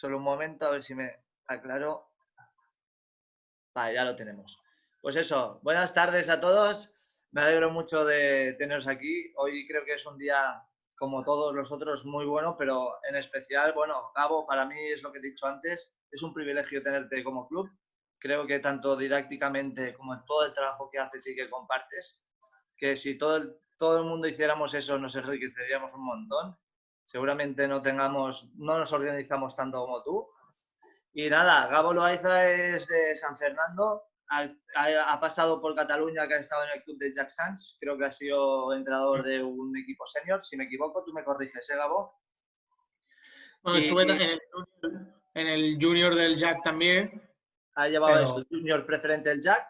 Solo un momento, a ver si me aclaro. Vale, ya lo tenemos. Pues eso, buenas tardes a todos. Me alegro mucho de teneros aquí. Hoy creo que es un día, como todos los otros, muy bueno, pero en especial, bueno, Gabo, para mí es lo que he dicho antes, es un privilegio tenerte como club. Creo que tanto didácticamente como en todo el trabajo que haces y que compartes, que si todo el mundo hiciéramos eso nos enriqueceríamos un montón. Seguramente no nos organizamos tanto como tú. Y nada, Gabo Loaiza es de San Fernando, ha pasado por Cataluña, que ha estado en el club de Jack Sands, creo que ha sido entrenador de un equipo senior, si me equivoco, tú me corriges, Gabo? Bueno, estuve en el junior del Jack también. Ha llevado eso, el junior preferente del Jack.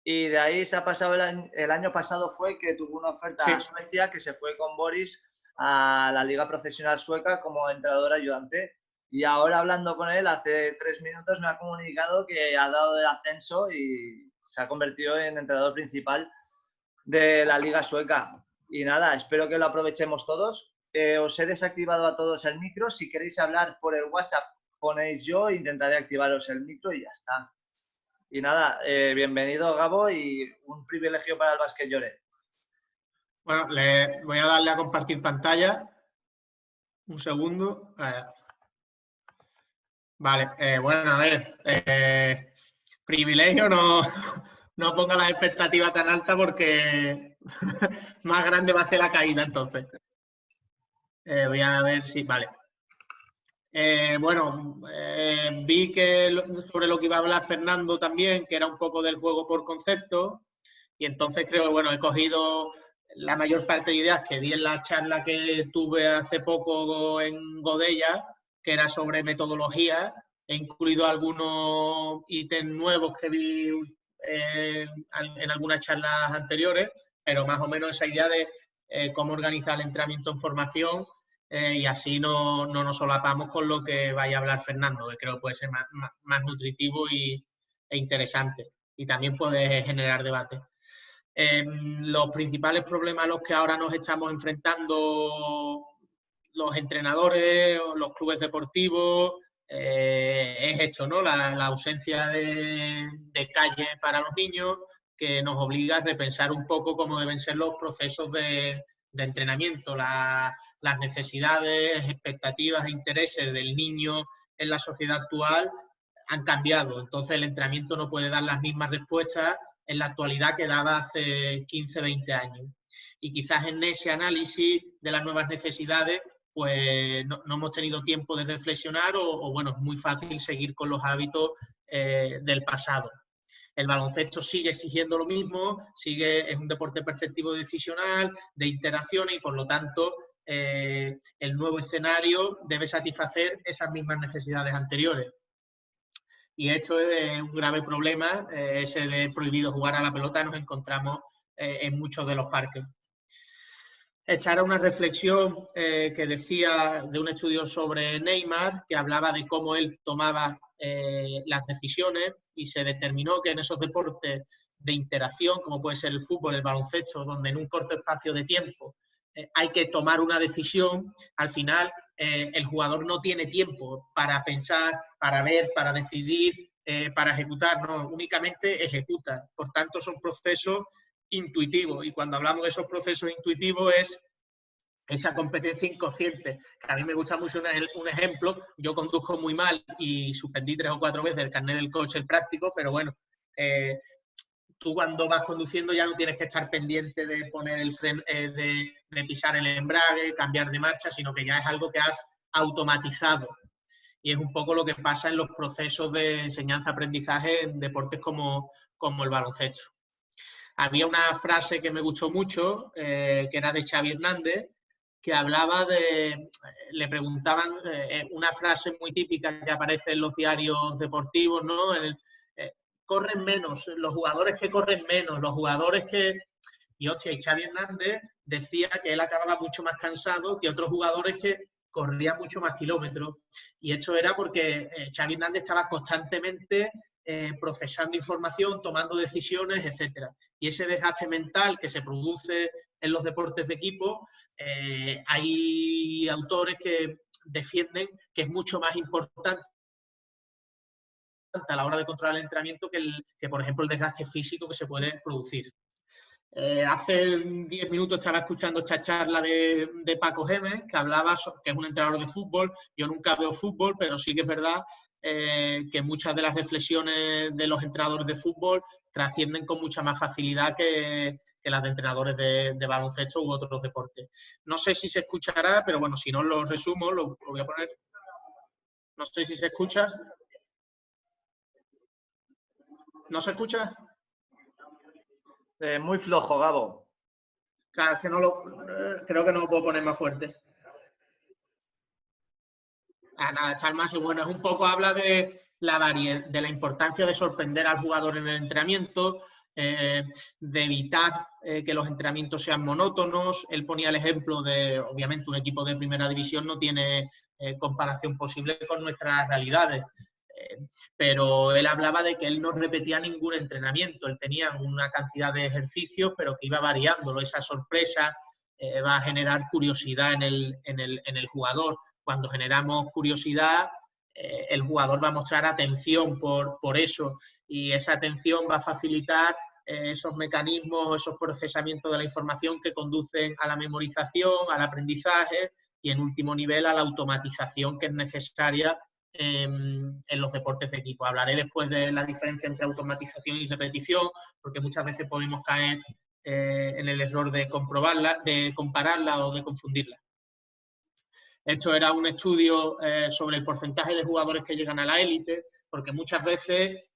Y de ahí se ha pasado el año pasado fue que tuvo una oferta a Suecia, que se fue con Boris a la liga profesional sueca como entrenador ayudante. Y ahora hablando con él, hace 3 minutos me ha comunicado que ha dado el ascenso y se ha convertido en entrenador principal de la liga sueca. Y nada, espero que lo aprovechemos todos. Os he desactivado a todos el micro. Si queréis hablar por el WhatsApp, ponéis yo, intentaré activaros el micro y ya está. Y nada, bienvenido Gabo y un privilegio para el Básquet Lloret. Bueno, le voy a darle a compartir pantalla. Un segundo. Vale, bueno, a ver. Privilegio, no ponga las expectativas tan altas porque más grande va a ser la caída entonces. Voy a ver si... Vale. Vi que sobre lo que iba a hablar Fernando también, que era un poco del juego por concepto, y entonces creo que, bueno, he cogido la mayor parte de ideas que di en la charla que tuve hace poco en Godella, que era sobre metodología. He incluido algunos ítems nuevos que vi en algunas charlas anteriores, pero más o menos esa idea de cómo organizar el entrenamiento en formación, y así no nos solapamos con lo que vaya a hablar Fernando, que creo que puede ser más nutritivo e interesante, y también puede generar debate. Los principales problemas a los que ahora nos estamos enfrentando los entrenadores o los clubes deportivos es esto, ¿no? La ausencia de calle para los niños, que nos obliga a repensar un poco cómo deben ser los procesos de entrenamiento, las necesidades, expectativas e intereses del niño en la sociedad actual han cambiado. Entonces el entrenamiento no puede dar las mismas respuestas en la actualidad que daba hace 15, 20 años. Y quizás en ese análisis de las nuevas necesidades, pues no hemos tenido tiempo de reflexionar o bueno, es muy fácil seguir con los hábitos del pasado. El baloncesto sigue exigiendo lo mismo, es un deporte perceptivo decisional, de interacciones, y por lo tanto el nuevo escenario debe satisfacer esas mismas necesidades anteriores. Y esto es un grave problema, ese de prohibido jugar a la pelota, nos encontramos en muchos de los parques. Echar una reflexión que decía de un estudio sobre Neymar, que hablaba de cómo él tomaba las decisiones, y se determinó que en esos deportes de interacción, como puede ser el fútbol, el baloncesto, donde en un corto espacio de tiempo hay que tomar una decisión, al final el jugador no tiene tiempo para pensar, para ver, para decidir, para ejecutar, no, únicamente ejecuta. Por tanto, son procesos intuitivos, y cuando hablamos de esos procesos intuitivos es esa competencia inconsciente. A mí me gusta mucho un ejemplo. Yo conduzco muy mal y suspendí 3 o 4 veces el carnet del coche, el práctico, pero bueno, tú cuando vas conduciendo ya no tienes que estar pendiente de poner el freno, de pisar el embrague, cambiar de marcha, sino que ya es algo que has automatizado. Y es un poco lo que pasa en los procesos de enseñanza-aprendizaje en deportes como el baloncesto. Había una frase que me gustó mucho, que era de Xavi Hernández, que hablaba le preguntaban una frase muy típica que aparece en los diarios deportivos, ¿no? Corren menos, los jugadores que corren menos, los jugadores que... Y Xavi Hernández decía que él acababa mucho más cansado que otros jugadores que corrían mucho más kilómetros. Y esto era porque Xavi Hernández estaba constantemente procesando información, tomando decisiones, etc. Y ese desgaste mental que se produce en los deportes de equipo, hay autores que defienden que es mucho más importante a la hora de controlar el entrenamiento que, por ejemplo, el desgaste físico que se puede producir. Hace 10 minutos estaba escuchando esta charla de Paco Gémez, que hablaba, que es un entrenador de fútbol. Yo nunca veo fútbol, pero sí que es verdad que muchas de las reflexiones de los entrenadores de fútbol trascienden con mucha más facilidad que las de entrenadores de baloncesto u otros deportes. No sé si se escuchará, pero bueno, si no lo resumo, lo voy a poner. No sé si se escucha. ¿No se escucha? Muy flojo, Gabo. Claro, es que creo que no lo puedo poner más fuerte. Nada, está más y bueno, es un poco, habla de la importancia de sorprender al jugador en el entrenamiento, de evitar que los entrenamientos sean monótonos. Él ponía el ejemplo de, obviamente, un equipo de primera división no tiene comparación posible con nuestras realidades, pero él hablaba de que él no repetía ningún entrenamiento, él tenía una cantidad de ejercicios, pero que iba variándolo. Esa sorpresa va a generar curiosidad en el jugador. Cuando generamos curiosidad, el jugador va a mostrar atención por eso, y esa atención va a facilitar esos mecanismos, esos procesamientos de la información que conducen a la memorización, al aprendizaje y, en último nivel, a la automatización que es necesaria en los deportes de equipo. Hablaré después de la diferencia entre automatización y repetición, porque muchas veces podemos caer en el error de comprobarla, de compararla o de confundirla. Esto era un estudio sobre el porcentaje de jugadores que llegan a la élite, porque muchas veces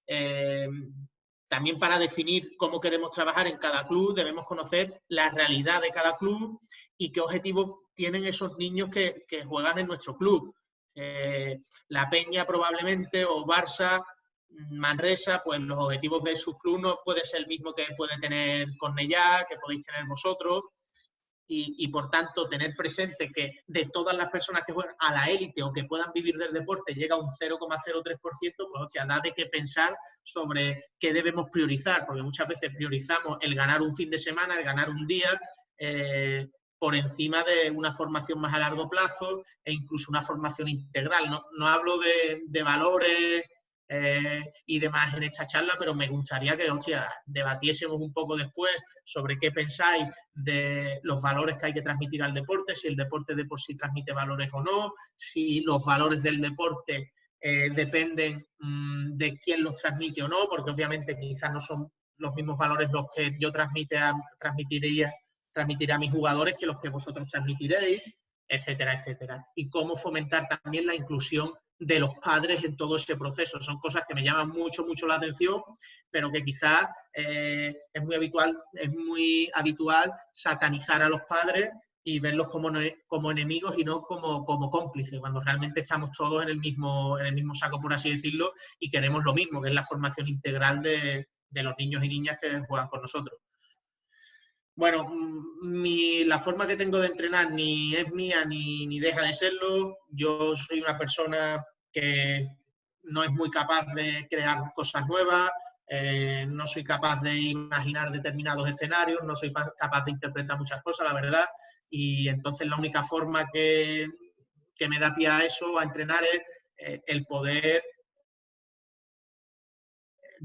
también, para definir cómo queremos trabajar en cada club, debemos conocer la realidad de cada club y qué objetivos tienen esos niños que juegan en nuestro club. La Peña probablemente, o Barça, Manresa, pues los objetivos de sus clubes no puede ser el mismo que puede tener Cornellá, que podéis tener vosotros. Y por tanto, tener presente que de todas las personas que juegan a la élite o que puedan vivir del deporte llega a un 0,03%, pues hostia, da de qué pensar sobre qué debemos priorizar, porque muchas veces priorizamos el ganar un fin de semana, el ganar un día, por encima de una formación más a largo plazo e incluso una formación integral. No hablo de valores y demás en esta charla, pero me gustaría que, hostia, debatiésemos un poco después sobre qué pensáis de los valores que hay que transmitir al deporte, si el deporte de por sí transmite valores o no, si los valores del deporte dependen de quién los transmite o no, porque obviamente quizás no son los mismos valores los que yo transmitiré a mis jugadores que los que vosotros transmitiréis, etcétera, etcétera. Y cómo fomentar también la inclusión de los padres en todo ese proceso. Son cosas que me llaman mucho la atención, pero que quizás es muy habitual satanizar a los padres y verlos como enemigos y no como cómplices, cuando realmente estamos todos en el mismo saco, por así decirlo, y queremos lo mismo, que es la formación integral de los niños y niñas que juegan con nosotros. Bueno, la forma que tengo de entrenar ni es mía ni deja de serlo. Yo soy una persona que no es muy capaz de crear cosas nuevas, no soy capaz de imaginar determinados escenarios, no soy capaz de interpretar muchas cosas, la verdad, y entonces la única forma que me da pie a eso, a entrenar, es el poder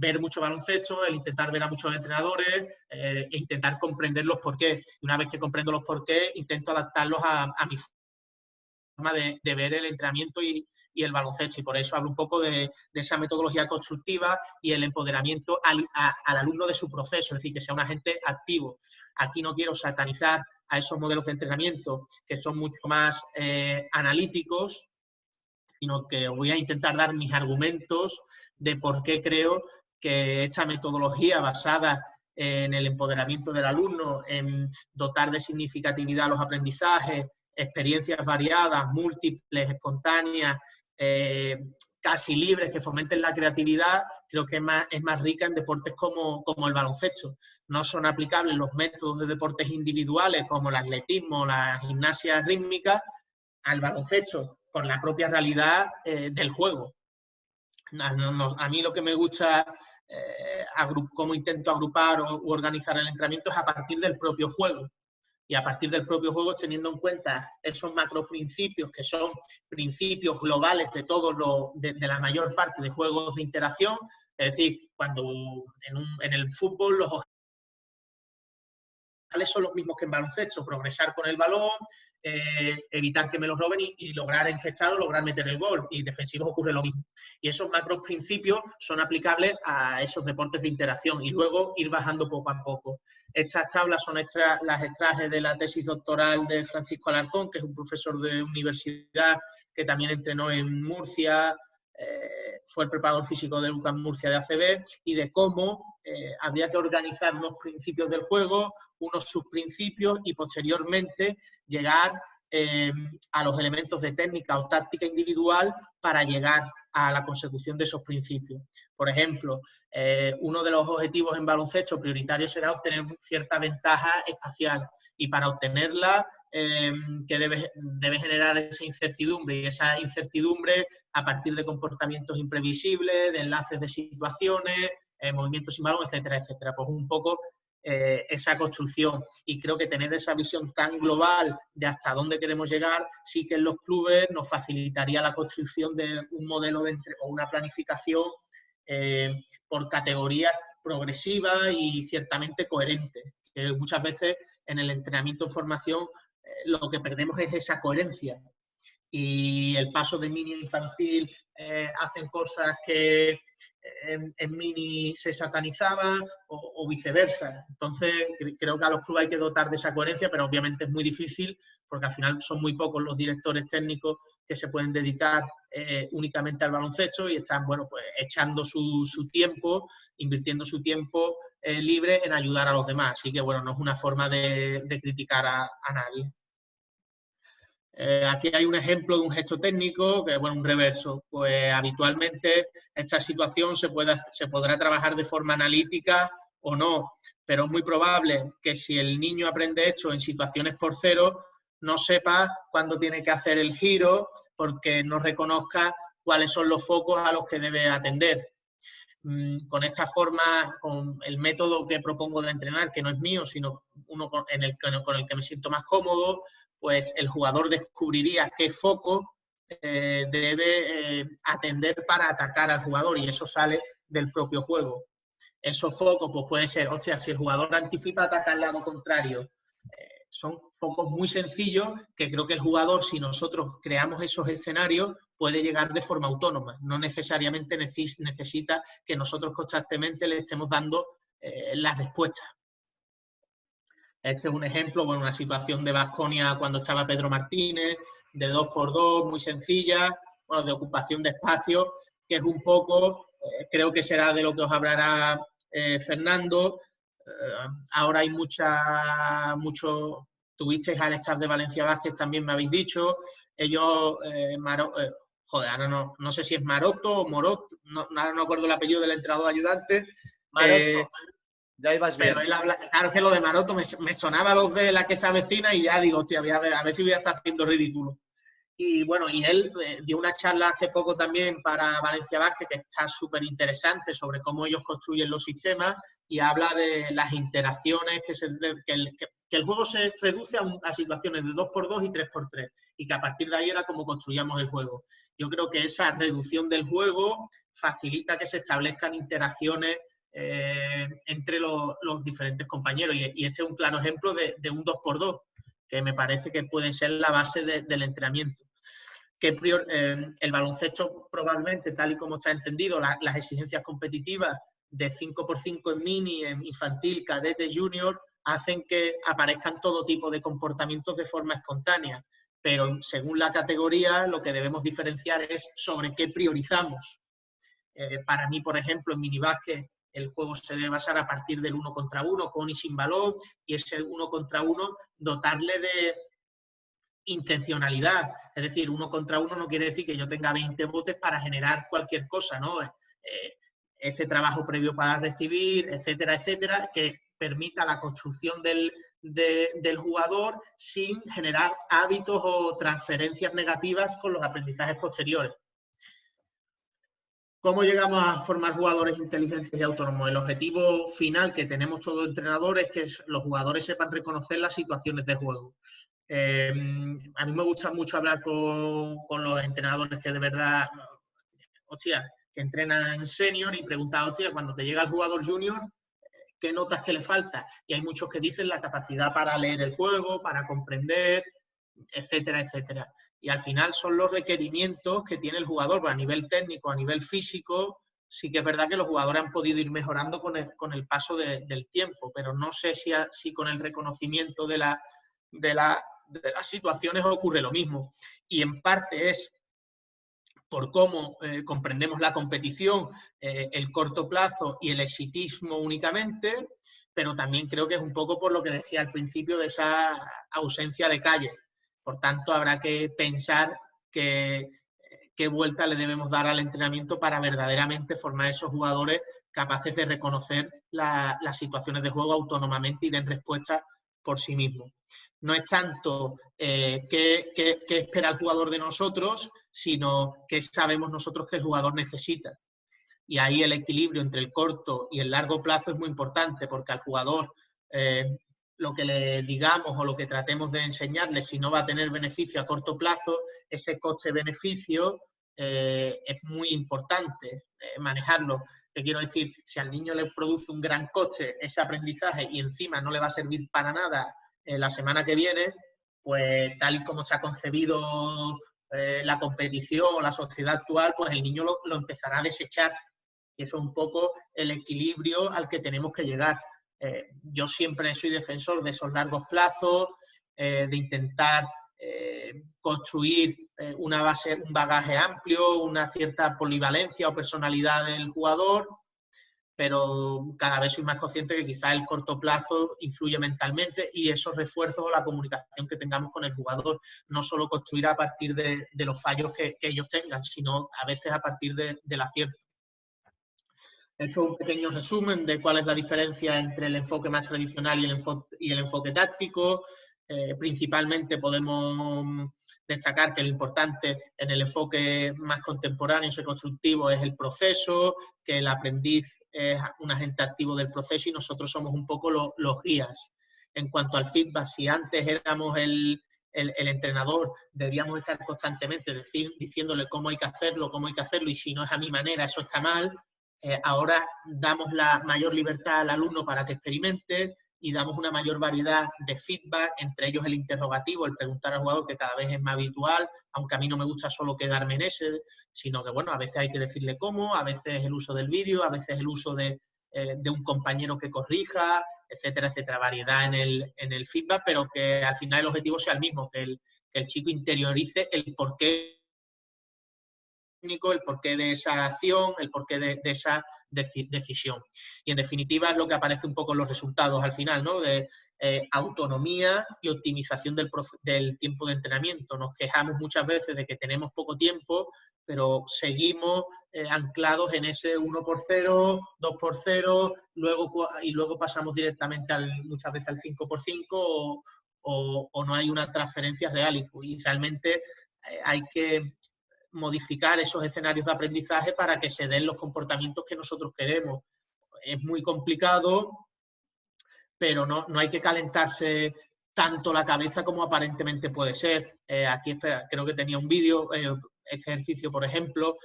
ver mucho baloncesto, el intentar ver a muchos entrenadores e intentar comprender los porqués. Y una vez que comprendo los porqués, intento adaptarlos a mi forma de ver el entrenamiento y el baloncesto. Y por eso hablo un poco de esa metodología constructiva y el empoderamiento al alumno de su proceso, es decir, que sea un agente activo. Aquí no quiero satanizar a esos modelos de entrenamiento que son mucho más analíticos, sino que voy a intentar dar mis argumentos de por qué creo que esta metodología basada en el empoderamiento del alumno, en dotar de significatividad los aprendizajes, experiencias variadas, múltiples, espontáneas, casi libres, que fomenten la creatividad, creo que es más rica en deportes como el baloncesto. No son aplicables los métodos de deportes individuales como el atletismo, la gimnasia rítmica, al baloncesto, por la propia realidad del juego. A mí lo que me gusta, cómo intento agrupar u organizar el entrenamiento es a partir del propio juego. Y a partir del propio juego, teniendo en cuenta esos macroprincipios, que son principios globales de de la mayor parte de juegos de interacción. Es decir, cuando en el fútbol los objetivos son los mismos que en baloncesto: progresar con el balón, evitar que me lo roben y lograr encestar o lograr meter el gol. Y defensivos ocurre lo mismo. Y esos macros principios son aplicables a esos deportes de interacción y luego ir bajando poco a poco. Estas tablas son las extraje de la tesis doctoral de Francisco Alarcón, que es un profesor de universidad que también entrenó en Murcia, fue el preparador físico de UCAM Murcia de ACB, y de cómo habría que organizar unos principios del juego, unos subprincipios y posteriormente llegar a los elementos de técnica o táctica individual para llegar a la consecución de esos principios. Por ejemplo, uno de los objetivos en baloncesto prioritarios será obtener cierta ventaja espacial, y para obtenerla que debe generar esa incertidumbre, y esa incertidumbre a partir de comportamientos imprevisibles, de enlaces de situaciones, movimientos sin balón, etcétera, etcétera. Pues un poco esa construcción, y creo que tener esa visión tan global de hasta dónde queremos llegar sí que en los clubes nos facilitaría la construcción de un modelo o una planificación por categorías progresiva y ciertamente coherente, que muchas veces en el entrenamiento en formación lo que perdemos es esa coherencia, y el paso de mini a infantil hacen cosas que en mini se satanizaban o viceversa. Entonces creo que a los clubes hay que dotar de esa coherencia, pero obviamente es muy difícil porque al final son muy pocos los directores técnicos que se pueden dedicar únicamente al baloncesto y están, bueno, pues echando su tiempo, invirtiendo su tiempo libre en ayudar a los demás. Así que, bueno, no es una forma de criticar a nadie. Aquí hay un ejemplo de un gesto técnico, que es, bueno, un reverso. Pues habitualmente esta situación se podrá trabajar de forma analítica o no, pero es muy probable que si el niño aprende esto en situaciones por cero, no sepa cuándo tiene que hacer el giro porque no reconozca cuáles son los focos a los que debe atender. Con esta forma, con el método que propongo de entrenar, que no es mío, sino uno con el que me siento más cómodo, pues el jugador descubriría qué foco debe atender para atacar al jugador, y eso sale del propio juego. Esos focos pues puede ser, o sea, si el jugador anticipa atacar al lado contrario, son focos muy sencillos que creo que el jugador, si nosotros creamos esos escenarios, puede llegar de forma autónoma. No necesariamente necesita que nosotros constantemente le estemos dando las respuestas. Este es un ejemplo, bueno, una situación de Baskonia cuando estaba Pedro Martínez, de 2x2, muy sencilla, bueno, de ocupación de espacio, que es un poco, creo que será de lo que os hablará Fernando. Ahora hay tuvisteis al staff de Valencia Basket, también me habéis dicho. Ellos, joder, ahora no sé si es Maroto o Morot, ahora no acuerdo el apellido del entrenador ayudante. Maroto. Ya ibas bien. Pero él habla, claro que lo de Maroto me sonaba los de la que se avecina y ya digo, hostia, a ver si voy a estar haciendo ridículo. Y bueno, y él dio una charla hace poco también para Valencia Basket, que está súper interesante, sobre cómo ellos construyen los sistemas, y habla de las interacciones, que el juego se reduce a situaciones de 2x2 y 3x3, y que a partir de ahí era como construíamos el juego. Yo creo que esa reducción del juego facilita que se establezcan interacciones entre los diferentes compañeros, y este es un claro ejemplo de un 2x2, que me parece que puede ser la base del entrenamiento. Que el baloncesto probablemente, tal y como está entendido, las exigencias competitivas de 5x5 en mini, en infantil, cadete, junior, hacen que aparezcan todo tipo de comportamientos de forma espontánea, pero según la categoría lo que debemos diferenciar es sobre qué priorizamos. Para mí, por ejemplo, en minibásquet el juego se debe basar a partir del 1 contra 1, con y sin balón, y ese 1 contra 1 dotarle de intencionalidad. Es decir, 1 contra 1 no quiere decir que yo tenga 20 botes para generar cualquier cosa, ¿no? Ese trabajo previo para recibir, etcétera, etcétera, que permita la construcción del jugador sin generar hábitos o transferencias negativas con los aprendizajes posteriores. ¿Cómo llegamos a formar jugadores inteligentes y autónomos? El objetivo final que tenemos todo entrenador es que los jugadores sepan reconocer las situaciones de juego. A mí me gusta mucho hablar con los entrenadores que de verdad, hostia, que entrenan senior y preguntar, hostia, cuando te llega el jugador junior, ¿qué notas que le falta? Y hay muchos que dicen la capacidad para leer el juego, para comprender, etcétera, etcétera. Y al final son los requerimientos que tiene el jugador, pero a nivel técnico, a nivel físico, sí que es verdad que los jugadores han podido ir mejorando con el paso del tiempo, pero no sé si con el reconocimiento de las situaciones ocurre lo mismo. Y en parte es por cómo comprendemos la competición, el corto plazo y el exitismo únicamente, pero también creo que es un poco por lo que decía al principio de esa ausencia de calle. Por tanto, habrá que pensar qué vuelta le debemos dar al entrenamiento para verdaderamente formar esos jugadores capaces de reconocer las situaciones de juego autónomamente y den respuesta por sí mismos. No es tanto qué espera el jugador de nosotros, sino qué sabemos nosotros que el jugador necesita. Y ahí el equilibrio entre el corto y el largo plazo es muy importante, porque al jugador lo que le digamos o lo que tratemos de enseñarle, si no va a tener beneficio a corto plazo, ese coste-beneficio es muy importante manejarlo. ¿Qué quiero decir? Si al niño le produce un gran coste ese aprendizaje y encima no le va a servir para nada la semana que viene, pues tal y como se ha concebido la competición o la sociedad actual, pues el niño lo empezará a desechar. Y eso es un poco el equilibrio al que tenemos que llegar. Yo siempre soy defensor de esos largos plazos, de intentar construir una base, un bagaje amplio, una cierta polivalencia o personalidad del jugador, pero cada vez soy más consciente que quizás el corto plazo influye mentalmente y esos refuerzos o la comunicación que tengamos con el jugador, no solo construir a partir de los fallos que ellos tengan, sino a veces a partir del acierto. Esto es un pequeño resumen de cuál es la diferencia entre el enfoque más tradicional y el enfoque táctico. Principalmente podemos destacar que lo importante en el enfoque más contemporáneo y constructivo es el proceso, que el aprendiz es un agente activo del proceso y nosotros somos un poco los guías. En cuanto al feedback, si antes éramos el entrenador, debíamos estar constantemente diciéndole cómo hay que hacerlo y si no es a mi manera, eso está mal. Ahora damos la mayor libertad al alumno para que experimente y damos una mayor variedad de feedback, entre ellos el interrogativo, el preguntar al jugador, que cada vez es más habitual, aunque a mí no me gusta solo quedarme en ese, sino que bueno, a veces hay que decirle cómo, a veces el uso del vídeo, a veces el uso de un compañero que corrija, etcétera, etcétera, variedad en el feedback, pero que al final el objetivo sea el mismo, que el chico interiorice el porqué, el porqué de esa acción, el porqué de esa decisión. Y en definitiva es lo que aparece un poco en los resultados al final, ¿no? De autonomía y optimización del tiempo de entrenamiento. Nos quejamos muchas veces de que tenemos poco tiempo, pero seguimos anclados en ese 1x0, 2x0, luego pasamos directamente muchas veces al 5x5 o no hay una transferencia real y realmente hay que modificar esos escenarios de aprendizaje para que se den los comportamientos que nosotros queremos. Es muy complicado, pero no hay que calentarse tanto la cabeza como aparentemente puede ser. Aquí creo que tenía un vídeo, este ejercicio, por ejemplo,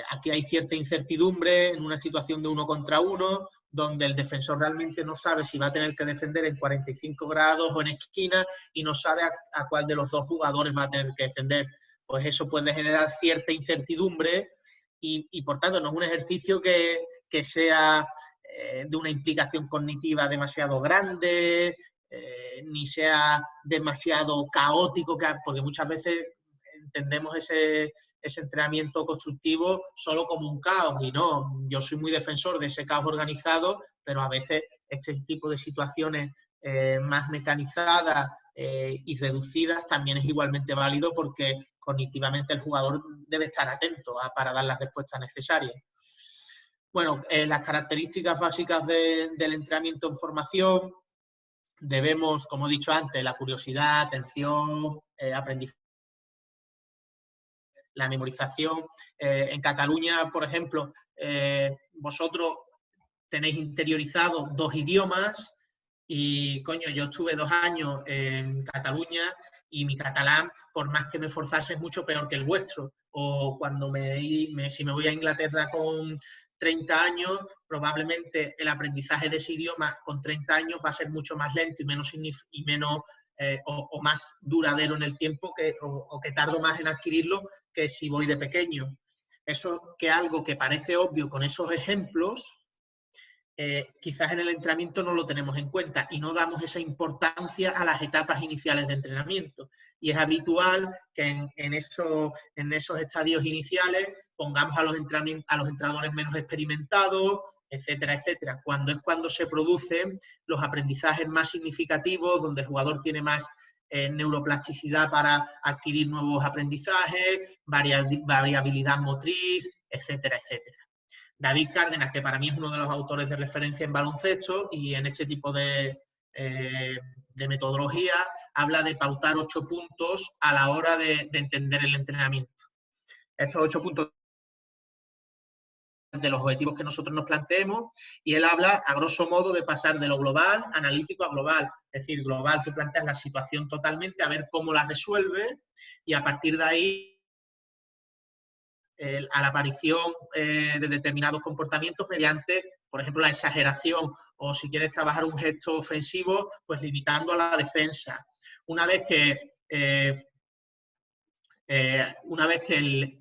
aquí hay cierta incertidumbre en una situación de 1 contra 1, donde el defensor realmente no sabe si va a tener que defender en 45 grados o en esquina y no sabe a cuál de los dos jugadores va a tener que defender. Pues eso puede generar cierta incertidumbre y por tanto no es un ejercicio que sea de una implicación cognitiva demasiado grande, ni sea demasiado caótico, porque muchas veces entendemos ese entrenamiento constructivo solo como un caos y no, yo soy muy defensor de ese caos organizado, pero a veces este tipo de situaciones más mecanizadas y reducidas también es igualmente válido porque cognitivamente el jugador debe estar atento para dar las respuestas necesarias. Bueno, las características básicas del entrenamiento en formación, debemos, como he dicho antes, la curiosidad, atención, aprendizaje, la memorización. En Cataluña, por ejemplo, vosotros tenéis interiorizado 2 idiomas y, coño, yo estuve 2 años en Cataluña y mi catalán, por más que me esforzase, es mucho peor que el vuestro. O cuando si me voy a Inglaterra con 30 años, probablemente el aprendizaje de ese idioma con 30 años va a ser mucho más lento y menos o más duradero en el tiempo o que tardo más en adquirirlo que si voy de pequeño. Eso que algo que parece obvio con esos ejemplos, quizás en el entrenamiento no lo tenemos en cuenta y no damos esa importancia a las etapas iniciales de entrenamiento. Y es habitual que en esos estadios iniciales pongamos a los entrenadores menos experimentados, etcétera, etcétera. Cuando se producen los aprendizajes más significativos, donde el jugador tiene más neuroplasticidad para adquirir nuevos aprendizajes, variabilidad motriz, etcétera, etcétera. David Cárdenas, que para mí es uno de los autores de referencia en baloncesto y en este tipo de metodología, habla de pautar 8 puntos a la hora de entender el entrenamiento. Estos 8 puntos de los objetivos que nosotros nos planteemos, y él habla, a grosso modo, de pasar de lo global, analítico, a global. Es decir, global, tú planteas la situación totalmente, a ver cómo la resuelve, y a partir de ahí, a la aparición de determinados comportamientos mediante, por ejemplo, la exageración, o si quieres trabajar un gesto ofensivo, pues limitando a la defensa. Una vez que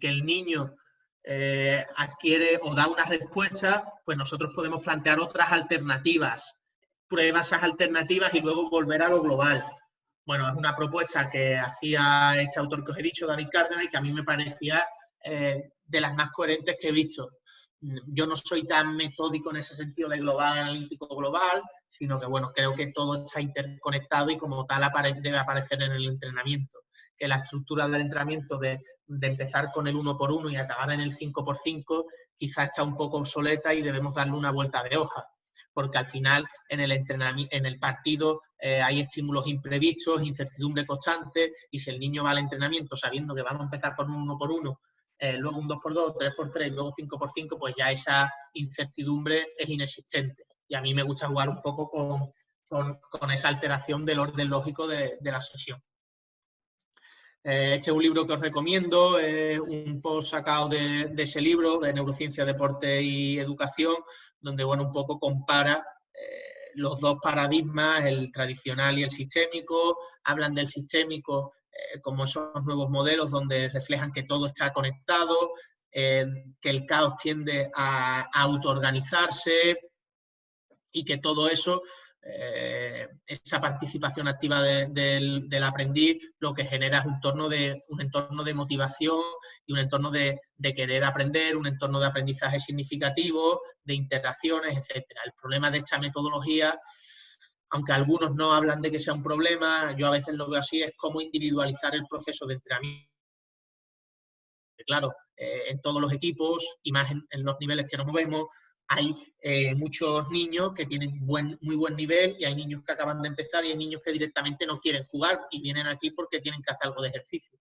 el niño adquiere o da una respuesta, pues nosotros podemos plantear otras alternativas. Prueba esas alternativas y luego volver a lo global. Bueno, es una propuesta que hacía este autor que os he dicho, David Cárdenas, y que a mí me parecía de las más coherentes que he visto. Yo no soy tan metódico en ese sentido de global, analítico, global, sino que, bueno, creo que todo está interconectado y como tal debe aparecer en el entrenamiento. Que la estructura del entrenamiento de empezar con el 1x1 y acabar en el 5x5 quizás está un poco obsoleta y debemos darle una vuelta de hoja. Porque al final en el partido hay estímulos imprevistos, incertidumbre constante, y si el niño va al entrenamiento sabiendo que vamos a empezar con un 1x1, luego un 2x2, 3x3, luego 5x5, pues ya esa incertidumbre es inexistente. Y a mí me gusta jugar un poco con esa alteración del orden lógico de la sesión. Este es un libro que os recomiendo, un post sacado de ese libro, de Neurociencia, Deporte y Educación, donde, bueno, un poco compara los dos paradigmas, el tradicional y el sistémico. Hablan del sistémico como esos nuevos modelos donde reflejan que todo está conectado, que el caos tiende a autoorganizarse y que todo eso, esa participación activa del aprendiz, lo que genera es un entorno de motivación y un entorno de querer aprender, un entorno de aprendizaje significativo, de interacciones, etc. El problema de esta metodología, aunque algunos no hablan de que sea un problema, yo a veces lo veo así, es cómo individualizar el proceso de entrenamiento. Claro, en todos los equipos y más en los niveles que nos movemos, hay muchos niños que tienen muy buen nivel y hay niños que acaban de empezar y hay niños que directamente no quieren jugar y vienen aquí porque tienen que hacer algo de ejercicio.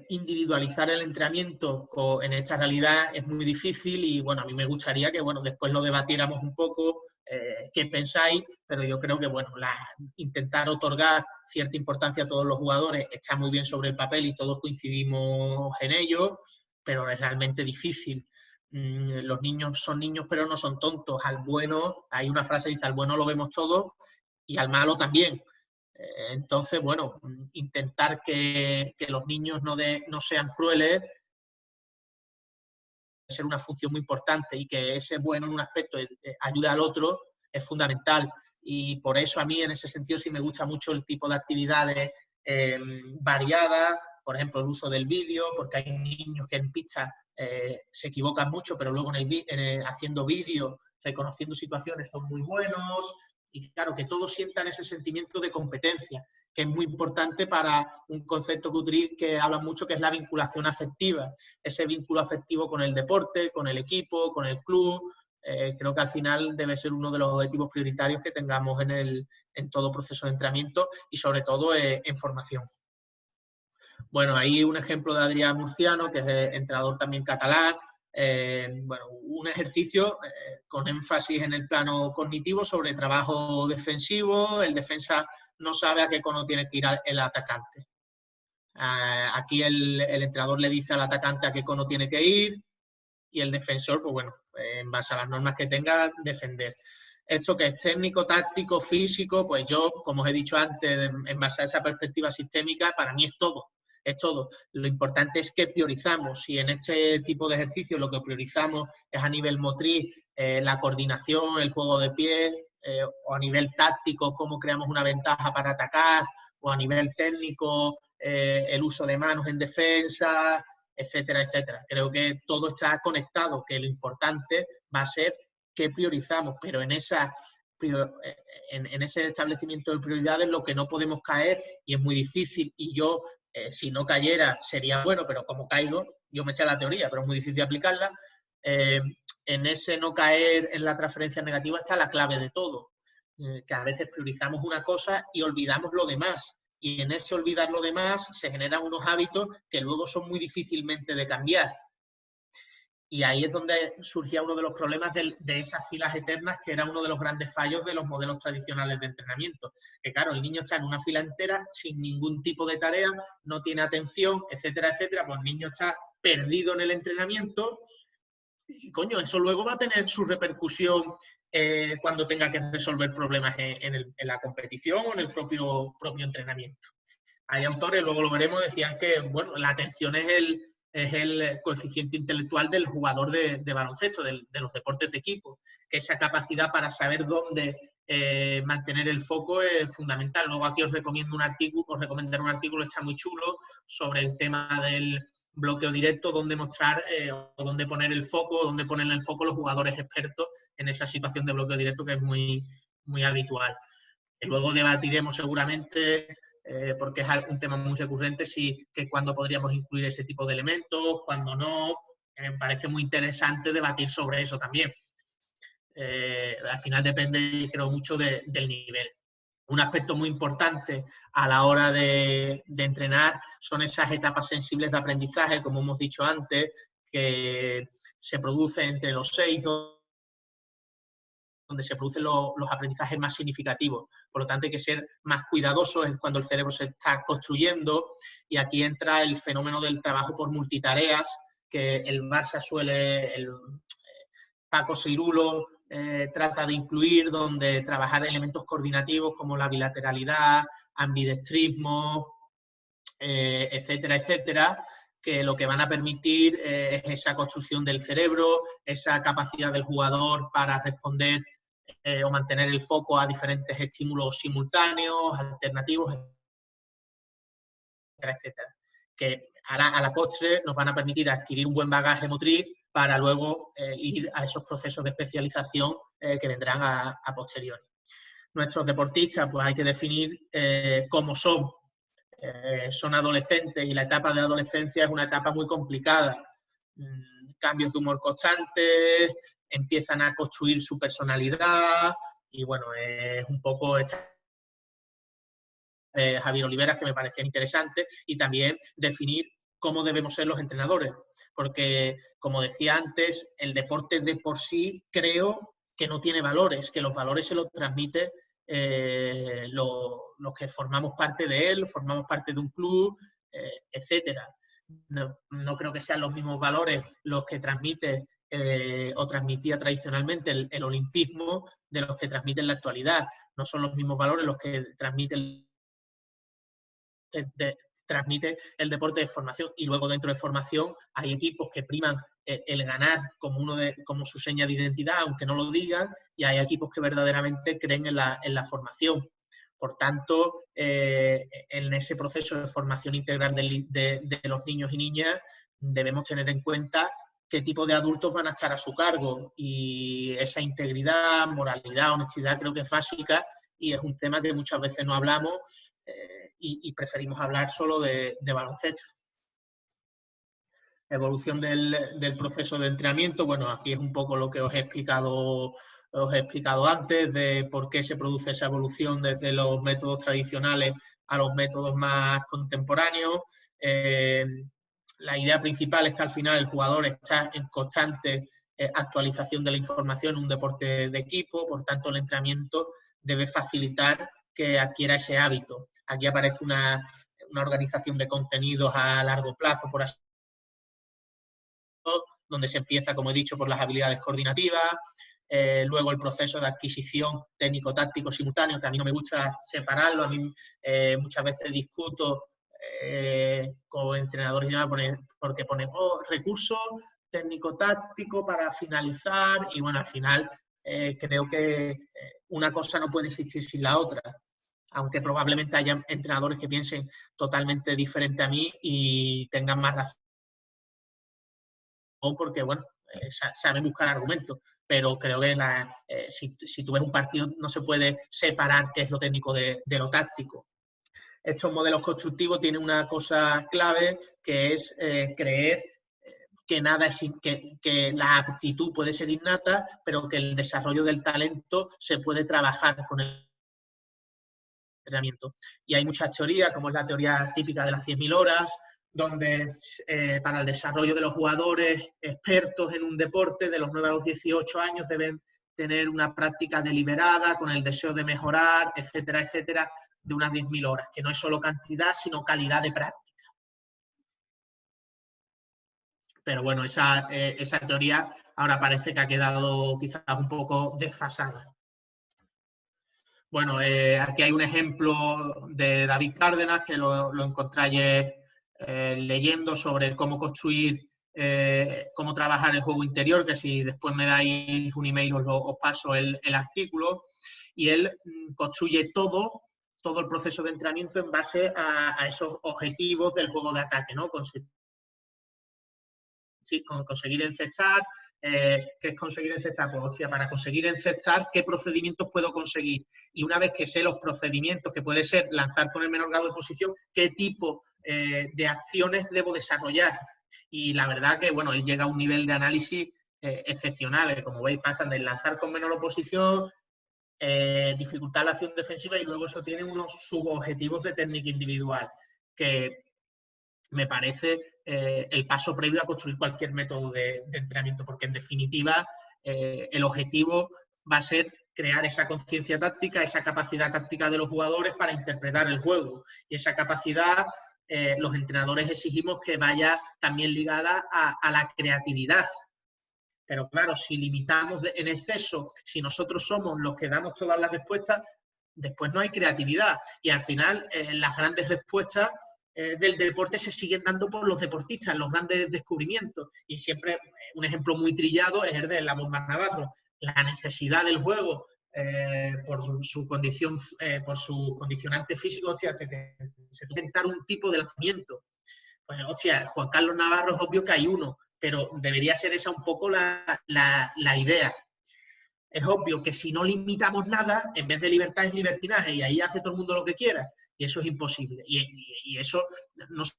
Individualizar el entrenamiento en esta realidad es muy difícil y, bueno, a mí me gustaría que, bueno, después lo debatiéramos un poco, qué pensáis, pero yo creo que, bueno, intentar otorgar cierta importancia a todos los jugadores está muy bien sobre el papel y todos coincidimos en ello, pero es realmente difícil. Los niños son niños pero no son tontos. Al bueno, hay una frase que dice, al bueno lo vemos todo y al malo también. Entonces, bueno, intentar que los niños no sean crueles es una función muy importante y que ese bueno en un aspecto ayude al otro es fundamental. Y por eso a mí en ese sentido sí me gusta mucho el tipo de actividades variadas, por ejemplo el uso del vídeo, porque hay niños que en pista se equivocan mucho, pero luego haciendo vídeo, reconociendo situaciones son muy buenos. Y claro, que todos sientan ese sentimiento de competencia, que es muy importante para un concepto que habla mucho, que es la vinculación afectiva. Ese vínculo afectivo con el deporte, con el equipo, con el club. Creo que al final debe ser uno de los objetivos prioritarios que tengamos en todo proceso de entrenamiento y sobre todo en formación. Bueno, hay un ejemplo de Adrià Murciano, que es entrenador también catalán. Bueno, un ejercicio con énfasis en el plano cognitivo sobre trabajo defensivo. El defensa no sabe a qué cono tiene que ir el atacante. Aquí el entrenador le dice al atacante a qué cono tiene que ir y el defensor, pues bueno, en base a las normas que tenga, defender. Esto que es técnico, táctico, físico, pues yo, como os he dicho antes, en base a esa perspectiva sistémica, para mí es todo. Es todo. Lo importante es que priorizamos. Si en este tipo de ejercicios lo que priorizamos es a nivel motriz, la coordinación, el juego de pie, o a nivel táctico, cómo creamos una ventaja para atacar, o a nivel técnico, el uso de manos en defensa, etcétera, etcétera. Creo que todo está conectado, que lo importante va a ser qué priorizamos, pero en ese establecimiento de prioridades lo que no podemos caer, y es muy difícil, y yo, si no cayera, sería bueno, pero como caigo, yo me sé la teoría, pero es muy difícil aplicarla. En ese no caer en la transferencia negativa está la clave de todo, que a veces priorizamos una cosa y olvidamos lo demás. Y en ese olvidar lo demás se generan unos hábitos que luego son muy difícilmente de cambiar. Y ahí es donde surgía uno de los problemas de esas filas eternas, que era uno de los grandes fallos de los modelos tradicionales de entrenamiento. Que claro, el niño está en una fila entera sin ningún tipo de tarea, no tiene atención, etcétera, etcétera. Pues el niño está perdido en el entrenamiento y, coño, eso luego va a tener su repercusión cuando tenga que resolver problemas en la competición o en el propio entrenamiento. Hay autores, luego lo veremos, decían que bueno, la atención es el coeficiente intelectual del jugador de baloncesto, de los deportes de equipo, que esa capacidad para saber dónde mantener el foco es fundamental. Luego aquí os recomiendo un artículo, está muy chulo, sobre el tema del bloqueo directo, dónde mostrar o dónde poner el foco, dónde poner el foco los jugadores expertos en esa situación de bloqueo directo, que es muy, muy habitual. Y luego debatiremos seguramente, porque es un tema muy recurrente, que cuándo podríamos incluir ese tipo de elementos, cuándo no. Me parece muy interesante debatir sobre eso también. Al final depende, creo, mucho del nivel. Un aspecto muy importante a la hora de entrenar son esas etapas sensibles de aprendizaje, como hemos dicho antes, que se producen entre los 6, donde se producen los aprendizajes más significativos. Por lo tanto, hay que ser más cuidadosos, es cuando el cerebro se está construyendo, y aquí entra el fenómeno del trabajo por multitareas, que el Barça Paco Cirulo trata de incluir, donde trabajar elementos coordinativos como la bilateralidad, ambidextrismo, etcétera, etcétera, que lo que van a permitir es esa construcción del cerebro, esa capacidad del jugador para responder o mantener el foco a diferentes estímulos simultáneos, alternativos, etcétera, etcétera. Que a la postre nos van a permitir adquirir un buen bagaje motriz para luego ir a esos procesos de especialización que vendrán a posteriori. Nuestros deportistas, pues hay que definir cómo son. Son adolescentes, y la etapa de adolescencia es una etapa muy complicada. Cambios de humor constantes, empiezan a construir su personalidad, y bueno, es un poco Javier Oliveras, que me parecían interesantes, y también definir cómo debemos ser los entrenadores, porque, como decía antes, el deporte de por sí creo que no tiene valores, que los valores se los transmite los que formamos parte de él, formamos parte de un club, etcétera. No creo que sean los mismos valores los que transmite o transmitía tradicionalmente el olimpismo de los que transmite en la actualidad. No son los mismos valores los que transmite el deporte de formación, y luego dentro de formación hay equipos que priman el ganar como su seña de identidad, aunque no lo digan, y hay equipos que verdaderamente creen en la formación. Por tanto, en ese proceso de formación integral de los niños y niñas debemos tener en cuenta qué tipo de adultos van a estar a su cargo, y esa integridad, moralidad, honestidad creo que es básica, y es un tema que muchas veces no hablamos y preferimos hablar solo de baloncesto. Evolución del proceso de entrenamiento, bueno, aquí es un poco lo que os he explicado antes, de por qué se produce esa evolución desde los métodos tradicionales a los métodos más contemporáneos. La idea principal es que al final el jugador está en constante actualización de la información en un deporte de equipo, por tanto el entrenamiento debe facilitar que adquiera ese hábito. Aquí aparece una organización de contenidos a largo plazo, por así decirlo, donde se empieza, como he dicho, por las habilidades coordinativas, luego el proceso de adquisición técnico-táctico simultáneo, que a mí no me gusta separarlo, a mí muchas veces discuto con entrenadores y demás porque ponen recursos técnico-táctico para finalizar y bueno, al final creo que una cosa no puede existir sin la otra, aunque probablemente haya entrenadores que piensen totalmente diferente a mí y tengan más razón porque, bueno, saben buscar argumentos, pero creo que si tú ves un partido no se puede separar qué es lo técnico de lo táctico. Estos modelos constructivos tienen una cosa clave que es creer que nada es que la aptitud puede ser innata, pero que el desarrollo del talento se puede trabajar con el entrenamiento. Y hay muchas teorías, como es la teoría típica de las 100.000 horas, donde para el desarrollo de los jugadores expertos en un deporte de los 9 a los 18 años deben tener una práctica deliberada, con el deseo de mejorar, etcétera, etcétera, de unas 10.000 horas, que no es solo cantidad, sino calidad de práctica. Pero bueno, esa teoría ahora parece que ha quedado quizás un poco desfasada. Bueno, aquí hay un ejemplo de David Cárdenas, que lo encontré ayer leyendo sobre cómo construir, cómo trabajar el juego interior, que si después me dais un email os paso el artículo, y él construye todo el proceso de entrenamiento en base a esos objetivos del juego de ataque, ¿no? Conseguir encestar. ¿Qué es conseguir encestar? Pues, hostia, para conseguir encestar, ¿qué procedimientos puedo conseguir? Y una vez que sé los procedimientos, que puede ser lanzar con el menor grado de posición, ¿qué tipo de acciones debo desarrollar? Y la verdad que, bueno, él llega a un nivel de análisis excepcional, que como veis pasan de lanzar con menor oposición, dificultar la acción defensiva y luego eso tiene unos subobjetivos de técnica individual, que me parece el paso previo a construir cualquier método de entrenamiento, porque en definitiva el objetivo va a ser crear esa conciencia táctica, esa capacidad táctica de los jugadores para interpretar el juego. Y esa capacidad los entrenadores exigimos que vaya también ligada a la creatividad. Pero claro, si limitamos en exceso, si nosotros somos los que damos todas las respuestas, después no hay creatividad. Y al final las grandes respuestas del deporte se siguen dando por los deportistas, los grandes descubrimientos. Y siempre un ejemplo muy trillado es el de la bomba Navarro. La necesidad del juego por su condición, por su condicionante físico, hostia, se inventar un tipo de lanzamiento. Pues, hostia, Juan Carlos Navarro es obvio que hay uno, pero debería ser esa un poco la idea. Es obvio que si no limitamos nada, en vez de libertad es libertinaje y ahí hace todo el mundo lo que quiera. Y eso es imposible. Y eso no se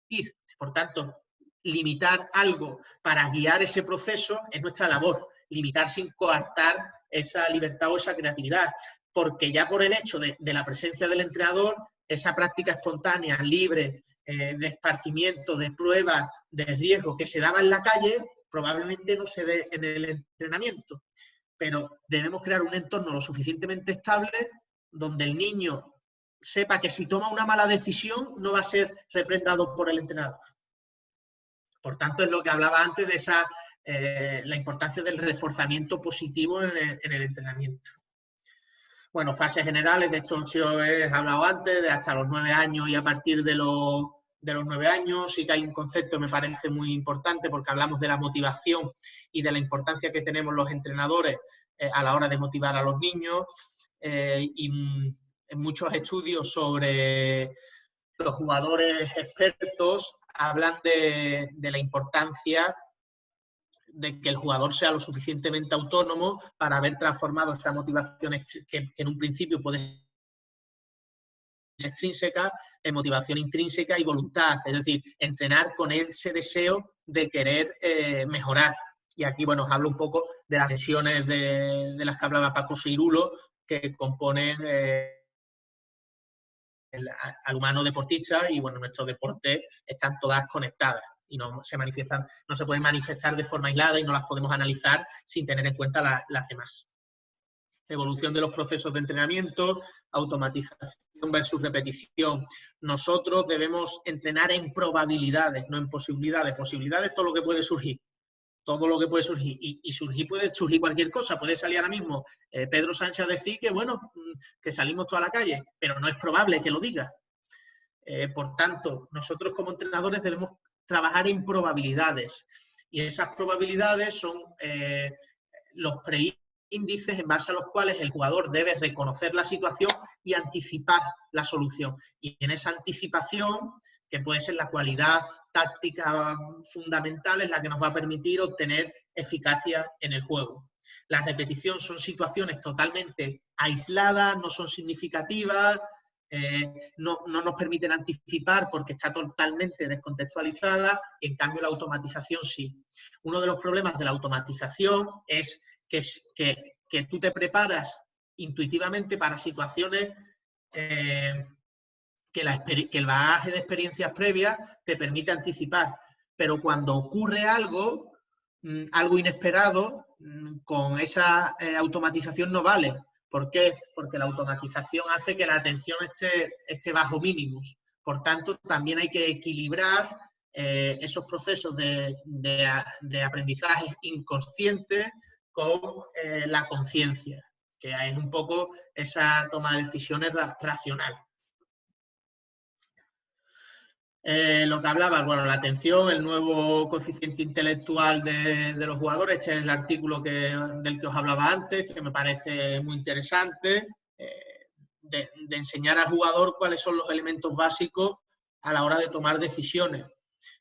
puede ir. Por tanto, limitar algo para guiar ese proceso es nuestra labor. Limitar sin coartar esa libertad o esa creatividad. Porque ya por el hecho de la presencia del entrenador, esa práctica espontánea, libre, de esparcimiento, de prueba, de riesgo que se daba en la calle, probablemente no se dé en el entrenamiento. Pero debemos crear un entorno lo suficientemente estable donde el niño sepa que si toma una mala decisión no va a ser reprendado por el entrenador. Por tanto, es lo que hablaba antes de la importancia del reforzamiento positivo en el entrenamiento. Bueno, fases generales, de esto sí os he hablado antes, de hasta los 9 años y a partir de los 9 años sí que hay un concepto que me parece muy importante porque hablamos de la motivación y de la importancia que tenemos los entrenadores a la hora de motivar a los niños y en muchos estudios sobre los jugadores expertos hablan de la importancia de que el jugador sea lo suficientemente autónomo para haber transformado esa motivación que en un principio puede ser extrínseca en motivación intrínseca y voluntad, es decir, entrenar con ese deseo de querer mejorar. Y aquí, bueno, os hablo un poco de las lesiones de las que hablaba Paco Cirulo, que componen al humano deportista y, bueno, nuestros deportes están todas conectadas y no se manifiestan, no se pueden manifestar de forma aislada y no las podemos analizar sin tener en cuenta las demás. Evolución de los procesos de entrenamiento, automatización versus repetición. Nosotros debemos entrenar en probabilidades, no en posibilidades. Posibilidades, todo lo que puede surgir. Todo lo que puede surgir. Y puede surgir cualquier cosa. Puede salir ahora mismo Pedro Sánchez a decir que, bueno, que salimos toda la calle, pero no es probable que lo diga. Por tanto, nosotros como entrenadores debemos trabajar en probabilidades. Y esas probabilidades son los preíndices en base a los cuales el jugador debe reconocer la situación y anticipar la solución. Y en esa anticipación, que puede ser la cualidad táctica fundamental, es la que nos va a permitir obtener eficacia en el juego. La repetición son situaciones totalmente aisladas, no son significativas, no nos permiten anticipar porque está totalmente descontextualizada, y en cambio la automatización sí. Uno de los problemas de la automatización es que tú te preparas intuitivamente para situaciones que el bagaje de experiencias previas te permite anticipar, pero cuando ocurre algo inesperado, con esa automatización no vale. ¿Por qué? Porque la automatización hace que la atención esté bajo mínimos. Por tanto, también hay que equilibrar esos procesos de aprendizaje inconsciente con la conciencia, que es un poco esa toma de decisiones racional. Lo que hablaba, bueno, la atención, el nuevo coeficiente intelectual de los jugadores. Este es el artículo del que os hablaba antes, que me parece muy interesante, de enseñar al jugador cuáles son los elementos básicos a la hora de tomar decisiones.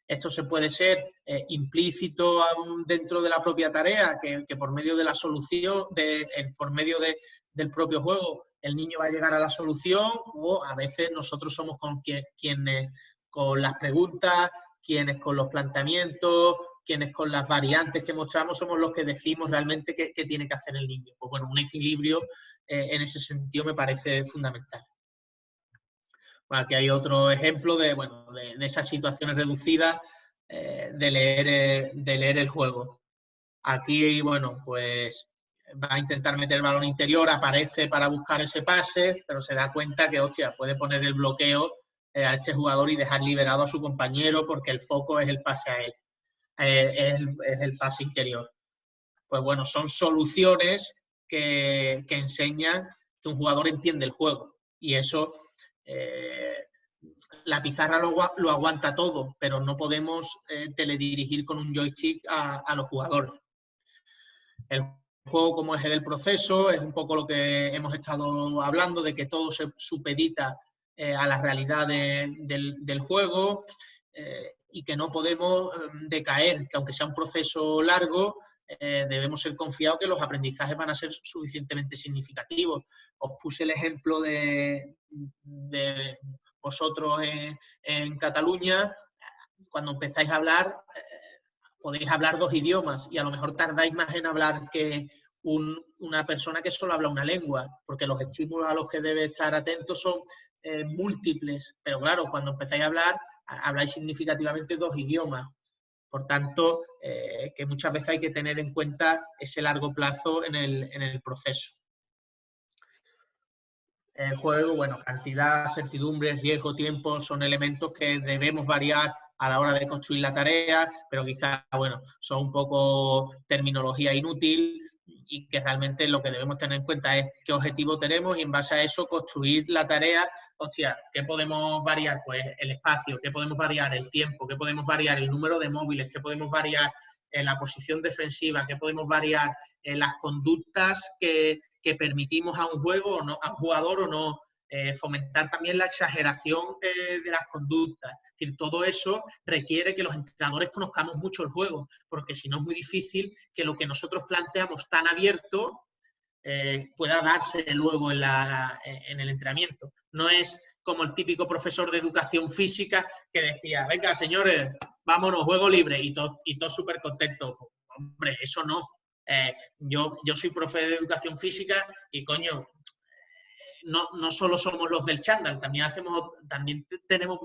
Esto se puede ser implícito dentro de la propia tarea, que por medio de la solución, por medio del propio juego, el niño va a llegar a la solución, o a veces nosotros somos quienes con las preguntas, quienes con los planteamientos, quienes con las variantes que mostramos, somos los que decimos realmente qué tiene que hacer el niño. Pues bueno, un equilibrio en ese sentido me parece fundamental. Bueno, aquí hay otro ejemplo de estas situaciones reducidas de leer el juego. Aquí, bueno, pues va a intentar meter el balón interior, aparece para buscar ese pase, pero se da cuenta que, hostia, puede poner el bloqueo a este jugador y dejar liberado a su compañero porque el foco es el pase a él, es el pase interior. Pues bueno, son soluciones que enseñan que un jugador entiende el juego, y eso la pizarra lo aguanta todo, pero no podemos teledirigir con un joystick a los jugadores. El juego como eje del proceso es un poco lo que hemos estado hablando, de que todo se supedita a la realidad del juego, y que no podemos decaer, que aunque sea un proceso largo, debemos ser confiados que los aprendizajes van a ser suficientemente significativos. Os puse el ejemplo de vosotros en Cataluña. Cuando empezáis a hablar, podéis hablar 2 idiomas y a lo mejor tardáis más en hablar que una persona que solo habla una lengua, porque los estímulos a los que debe estar atento son múltiples. Pero claro, cuando empezáis a hablar, habláis significativamente 2 idiomas. Por tanto, que muchas veces hay que tener en cuenta ese largo plazo en el proceso. El juego, bueno, cantidad, certidumbre, riesgo, tiempo, son elementos que debemos variar a la hora de construir la tarea, pero quizás, bueno, son un poco terminología inútil, y que realmente lo que debemos tener en cuenta es qué objetivo tenemos y en base a eso construir la tarea. Hostia, ¿qué podemos variar? Pues el espacio, ¿qué podemos variar? El tiempo, ¿qué podemos variar? El número de móviles, ¿qué podemos variar? La posición defensiva, ¿qué podemos variar? Las conductas que permitimos a un juego o no, a un jugador o no. Fomentar también la exageración de las conductas. Es decir, todo eso requiere que los entrenadores conozcamos mucho el juego, porque si no es muy difícil que lo que nosotros planteamos tan abierto pueda darse luego en el entrenamiento. No es como el típico profesor de educación física que decía, venga, señores, vámonos, juego libre, y todos súper contentos. Hombre, eso no. Yo soy profe de educación física y, coño, no solo somos los del chándal, también tenemos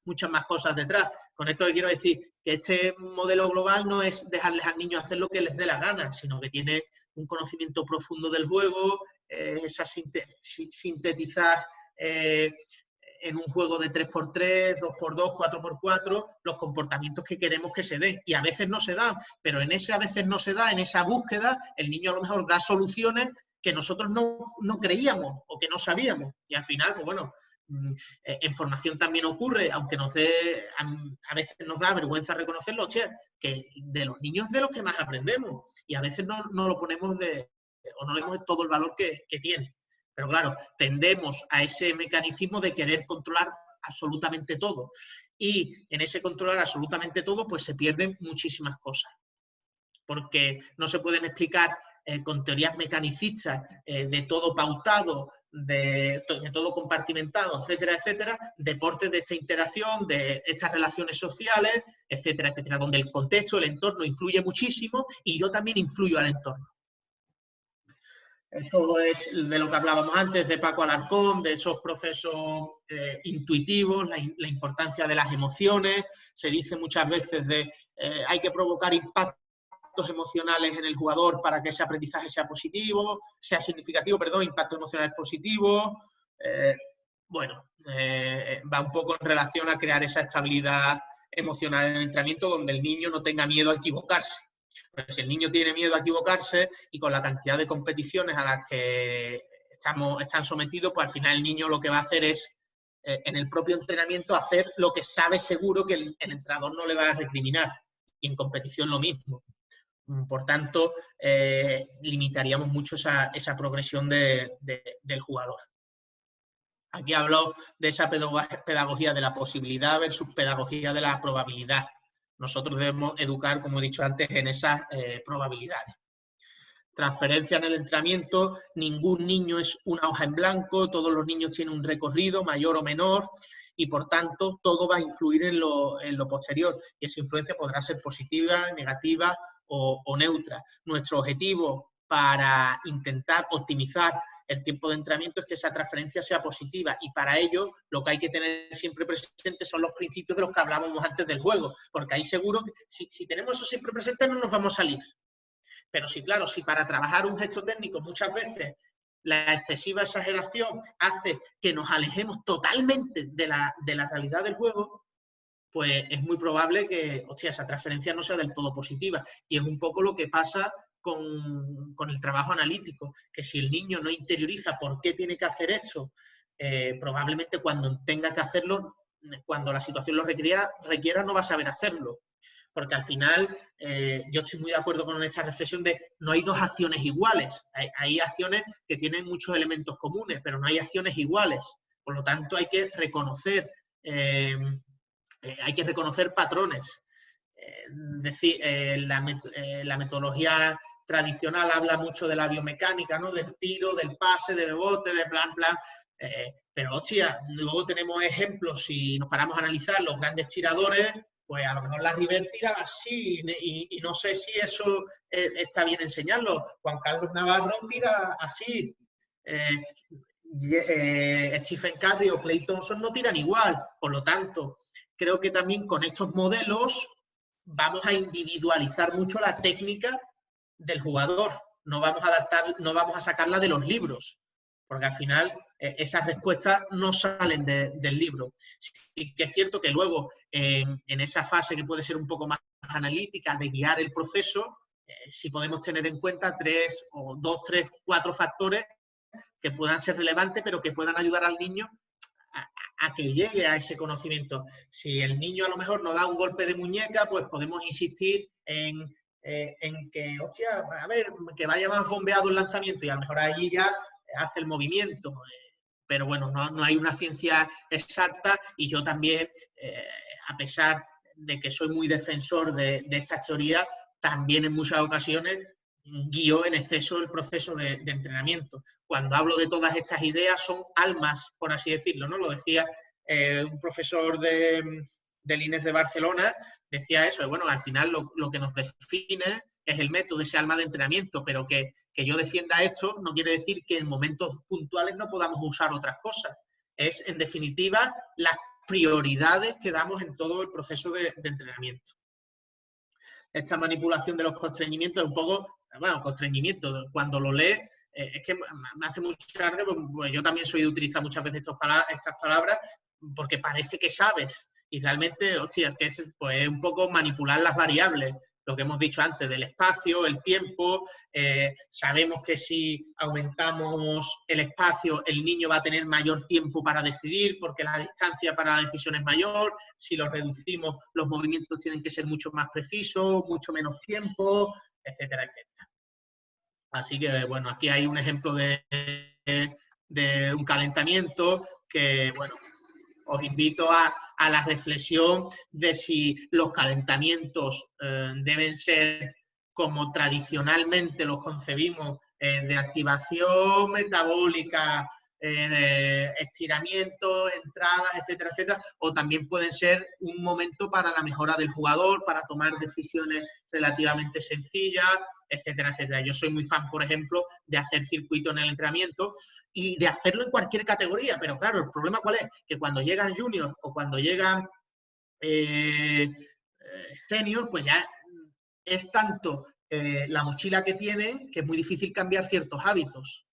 muchas más cosas detrás. Con esto quiero decir que este modelo global no es dejarles al niño hacer lo que les dé la gana, sino que tiene un conocimiento profundo del juego, sintetizar en un juego de 3x3, 2x2, 4x4, los comportamientos que queremos que se den. Y a veces no se dan, pero en ese a veces no se da, en esa búsqueda, el niño a lo mejor da soluciones que nosotros no creíamos o que no sabíamos. Y al final, pues bueno, en formación también ocurre, aunque a veces nos da vergüenza reconocerlo, que de los niños es de los que más aprendemos. Y a veces no lo ponemos o no le damos todo el valor que tiene. Pero claro, tendemos a ese mecanismo de querer controlar absolutamente todo. Y en ese controlar absolutamente todo, pues se pierden muchísimas cosas. Porque no se pueden explicar con teorías mecanicistas de todo pautado, de todo compartimentado, etcétera, etcétera, deportes de esta interacción, de estas relaciones sociales, etcétera, etcétera, donde el contexto, el entorno influye muchísimo y yo también influyo al entorno. Esto es de lo que hablábamos antes de Paco Alarcón, de esos procesos intuitivos, la importancia de las emociones. Se dice muchas veces hay que provocar impactos emocionales en el jugador para que ese aprendizaje sea significativo, impactos emocionales positivos. Va un poco en relación a crear esa estabilidad emocional en el entrenamiento donde el niño no tenga miedo a equivocarse. Porque si el niño tiene miedo a equivocarse y con la cantidad de competiciones a las que están sometidos, pues al final el niño lo que va a hacer es, en el propio entrenamiento, hacer lo que sabe seguro que el entrenador no le va a recriminar. Y en competición lo mismo. Por tanto, limitaríamos mucho esa progresión del jugador. Aquí hablo de esa pedagogía de la posibilidad versus pedagogía de la probabilidad. Nosotros debemos educar, como he dicho antes, en esas probabilidades. Transferencia en el entrenamiento, ningún niño es una hoja en blanco, todos los niños tienen un recorrido mayor o menor y, por tanto, todo va a influir en lo posterior. Y esa influencia podrá ser positiva, negativa o neutra. Nuestro objetivo para intentar optimizar el tiempo de entrenamiento es que esa transferencia sea positiva y para ello lo que hay que tener siempre presente son los principios de los que hablábamos antes del juego, porque ahí seguro que si tenemos eso siempre presente no nos vamos a salir. Pero sí, claro, si para trabajar un gesto técnico muchas veces la excesiva exageración hace que nos alejemos totalmente de la realidad del juego, pues es muy probable que, esa transferencia no sea del todo positiva. Y es un poco lo que pasa con el trabajo analítico, que si el niño no interioriza por qué tiene que hacer esto, probablemente cuando tenga que hacerlo, cuando la situación lo requiera, no va a saber hacerlo. Porque al final, yo estoy muy de acuerdo con esta reflexión de no hay dos acciones iguales. Hay acciones que tienen muchos elementos comunes, pero no hay acciones iguales. Por lo tanto, hay que reconocer patrones. La metodología tradicional habla mucho de la biomecánica, ¿no? Del tiro, del pase, del rebote, del plan. Pero, luego tenemos ejemplos, si nos paramos a analizar los grandes tiradores, pues a lo mejor la River tira así y no sé si eso está bien enseñarlo. Juan Carlos Navarro tira así. Stephen Curry o Klay Thompson no tiran igual. Por lo tanto, creo que también con estos modelos vamos a individualizar mucho la técnica del jugador. No vamos a sacarla de los libros, porque al final esas respuestas no salen del libro. Sí que es cierto que luego en esa fase que puede ser un poco más analítica de guiar el proceso, si podemos tener en cuenta 2, 3, 4 factores que puedan ser relevantes, pero que puedan ayudar al niño a que llegue a ese conocimiento. Si el niño a lo mejor nos da un golpe de muñeca, pues podemos insistir en que, que vaya más bombeado el lanzamiento y a lo mejor ahí ya hace el movimiento. Pero bueno, no hay una ciencia exacta y yo también, a pesar de que soy muy defensor de estas teorías, también en muchas ocasiones guío en exceso el proceso de entrenamiento. Cuando hablo de todas estas ideas son almas, por así decirlo, ¿no? Lo decía un profesor del INEF de Barcelona, decía eso, bueno, al final lo que nos define es el método, ese alma de entrenamiento, pero que yo defienda esto no quiere decir que en momentos puntuales no podamos usar otras cosas. Es, en definitiva, las prioridades que damos en todo el proceso de entrenamiento. Esta manipulación de los constreñimientos es un poco, bueno, constreñimiento, cuando lo lees, es que me hace mucha gracia, pues yo también soy de utilizar muchas veces estas palabras, porque parece que sabes, y realmente, hostia, que es pues, un poco manipular las variables, lo que hemos dicho antes, del espacio, el tiempo. Sabemos que si aumentamos el espacio, el niño va a tener mayor tiempo para decidir, porque la distancia para la decisión es mayor. Si lo reducimos, los movimientos tienen que ser mucho más precisos, mucho menos tiempo, etcétera, etcétera. Así que, bueno, aquí hay un ejemplo de un calentamiento que, bueno, os invito a la reflexión de si los calentamientos deben ser como tradicionalmente los concebimos, de activación metabólica, estiramientos, entradas, etcétera, etcétera, o también pueden ser un momento para la mejora del jugador, para tomar decisiones relativamente sencillas, etcétera, etcétera. Yo soy muy fan, por ejemplo, de hacer circuito en el entrenamiento y de hacerlo en cualquier categoría, pero claro, el problema ¿cuál es? Que cuando llegan juniors o cuando llegan seniors, pues ya es tanto la mochila que tienen que es muy difícil cambiar ciertos hábitos.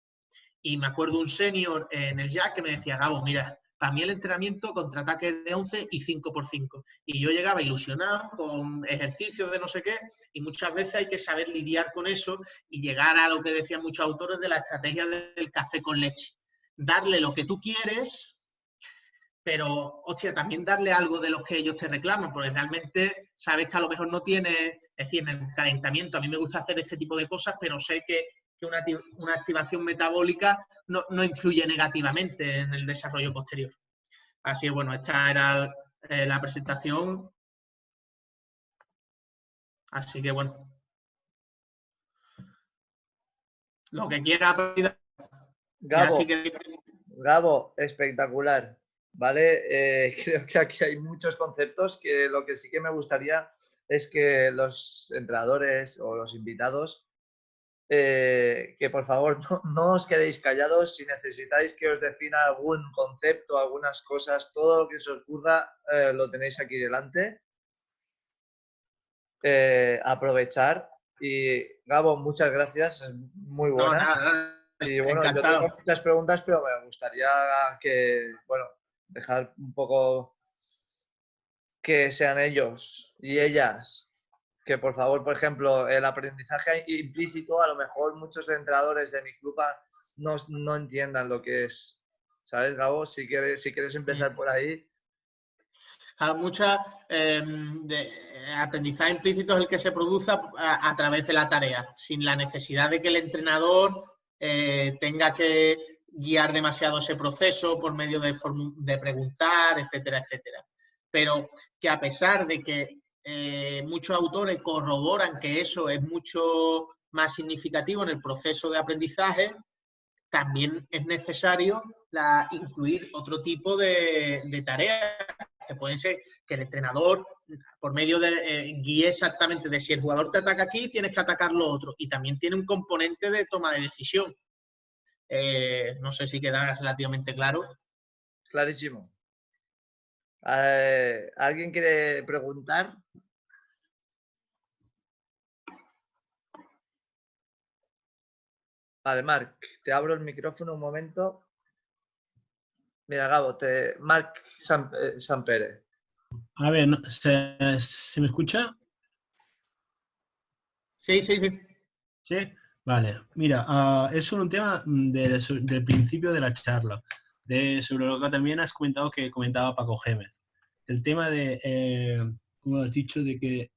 Y me acuerdo un senior en el Jack que me decía, Gabo, mira, para mí el entrenamiento contraataque de 11 y 5x5. Y yo llegaba ilusionado con ejercicios de no sé qué, y muchas veces hay que saber lidiar con eso y llegar a lo que decían muchos autores de la estrategia del café con leche. Darle lo que tú quieres, pero, hostia, también darle algo de lo que ellos te reclaman, porque realmente sabes que a lo mejor no tienes, es decir, en el calentamiento a mí me gusta hacer este tipo de cosas, pero sé que una activación metabólica no influye negativamente en el desarrollo posterior. Así que, bueno, esta era la presentación. Así que, bueno. Lo que quiera. Gabo, espectacular. ¿Vale? Creo que aquí hay muchos conceptos que lo que sí que me gustaría es que los entrenadores o los invitados que por favor no os quedéis callados. Si necesitáis que os defina algún concepto, algunas cosas, todo lo que se os ocurra, lo tenéis aquí delante. Aprovechar. Y Gabo, muchas gracias, es muy buena. No, nada. Y bueno, encantado. Yo tengo muchas preguntas, pero me gustaría que, bueno, dejar un poco que sean ellos y ellas. Que por favor, por ejemplo, el aprendizaje implícito, a lo mejor muchos entrenadores de mi club no entiendan lo que es. ¿Sabes, Gabo? Si quieres empezar por ahí. Muchas aprendizaje implícito es el que se produce a través de la tarea, sin la necesidad de que el entrenador tenga que guiar demasiado ese proceso por medio de preguntar, etcétera, etcétera. Pero que a pesar de que muchos autores corroboran que eso es mucho más significativo en el proceso de aprendizaje, también es necesario incluir otro tipo de tareas, que pueden ser que el entrenador, por medio de guíe exactamente de si el jugador te ataca aquí, tienes que atacar lo otro. Y también tiene un componente de toma de decisión. No sé si queda relativamente claro. Clarísimo. ¿Alguien quiere preguntar? Vale, Marc, te abro el micrófono un momento. Mira, Gabo, Marc Sampere. A ver, ¿se me escucha? Sí. Sí, vale. Mira, es solo un tema del principio de la charla, sobre lo que también has comentado que comentaba Paco Gémez. El tema de, como has dicho, de que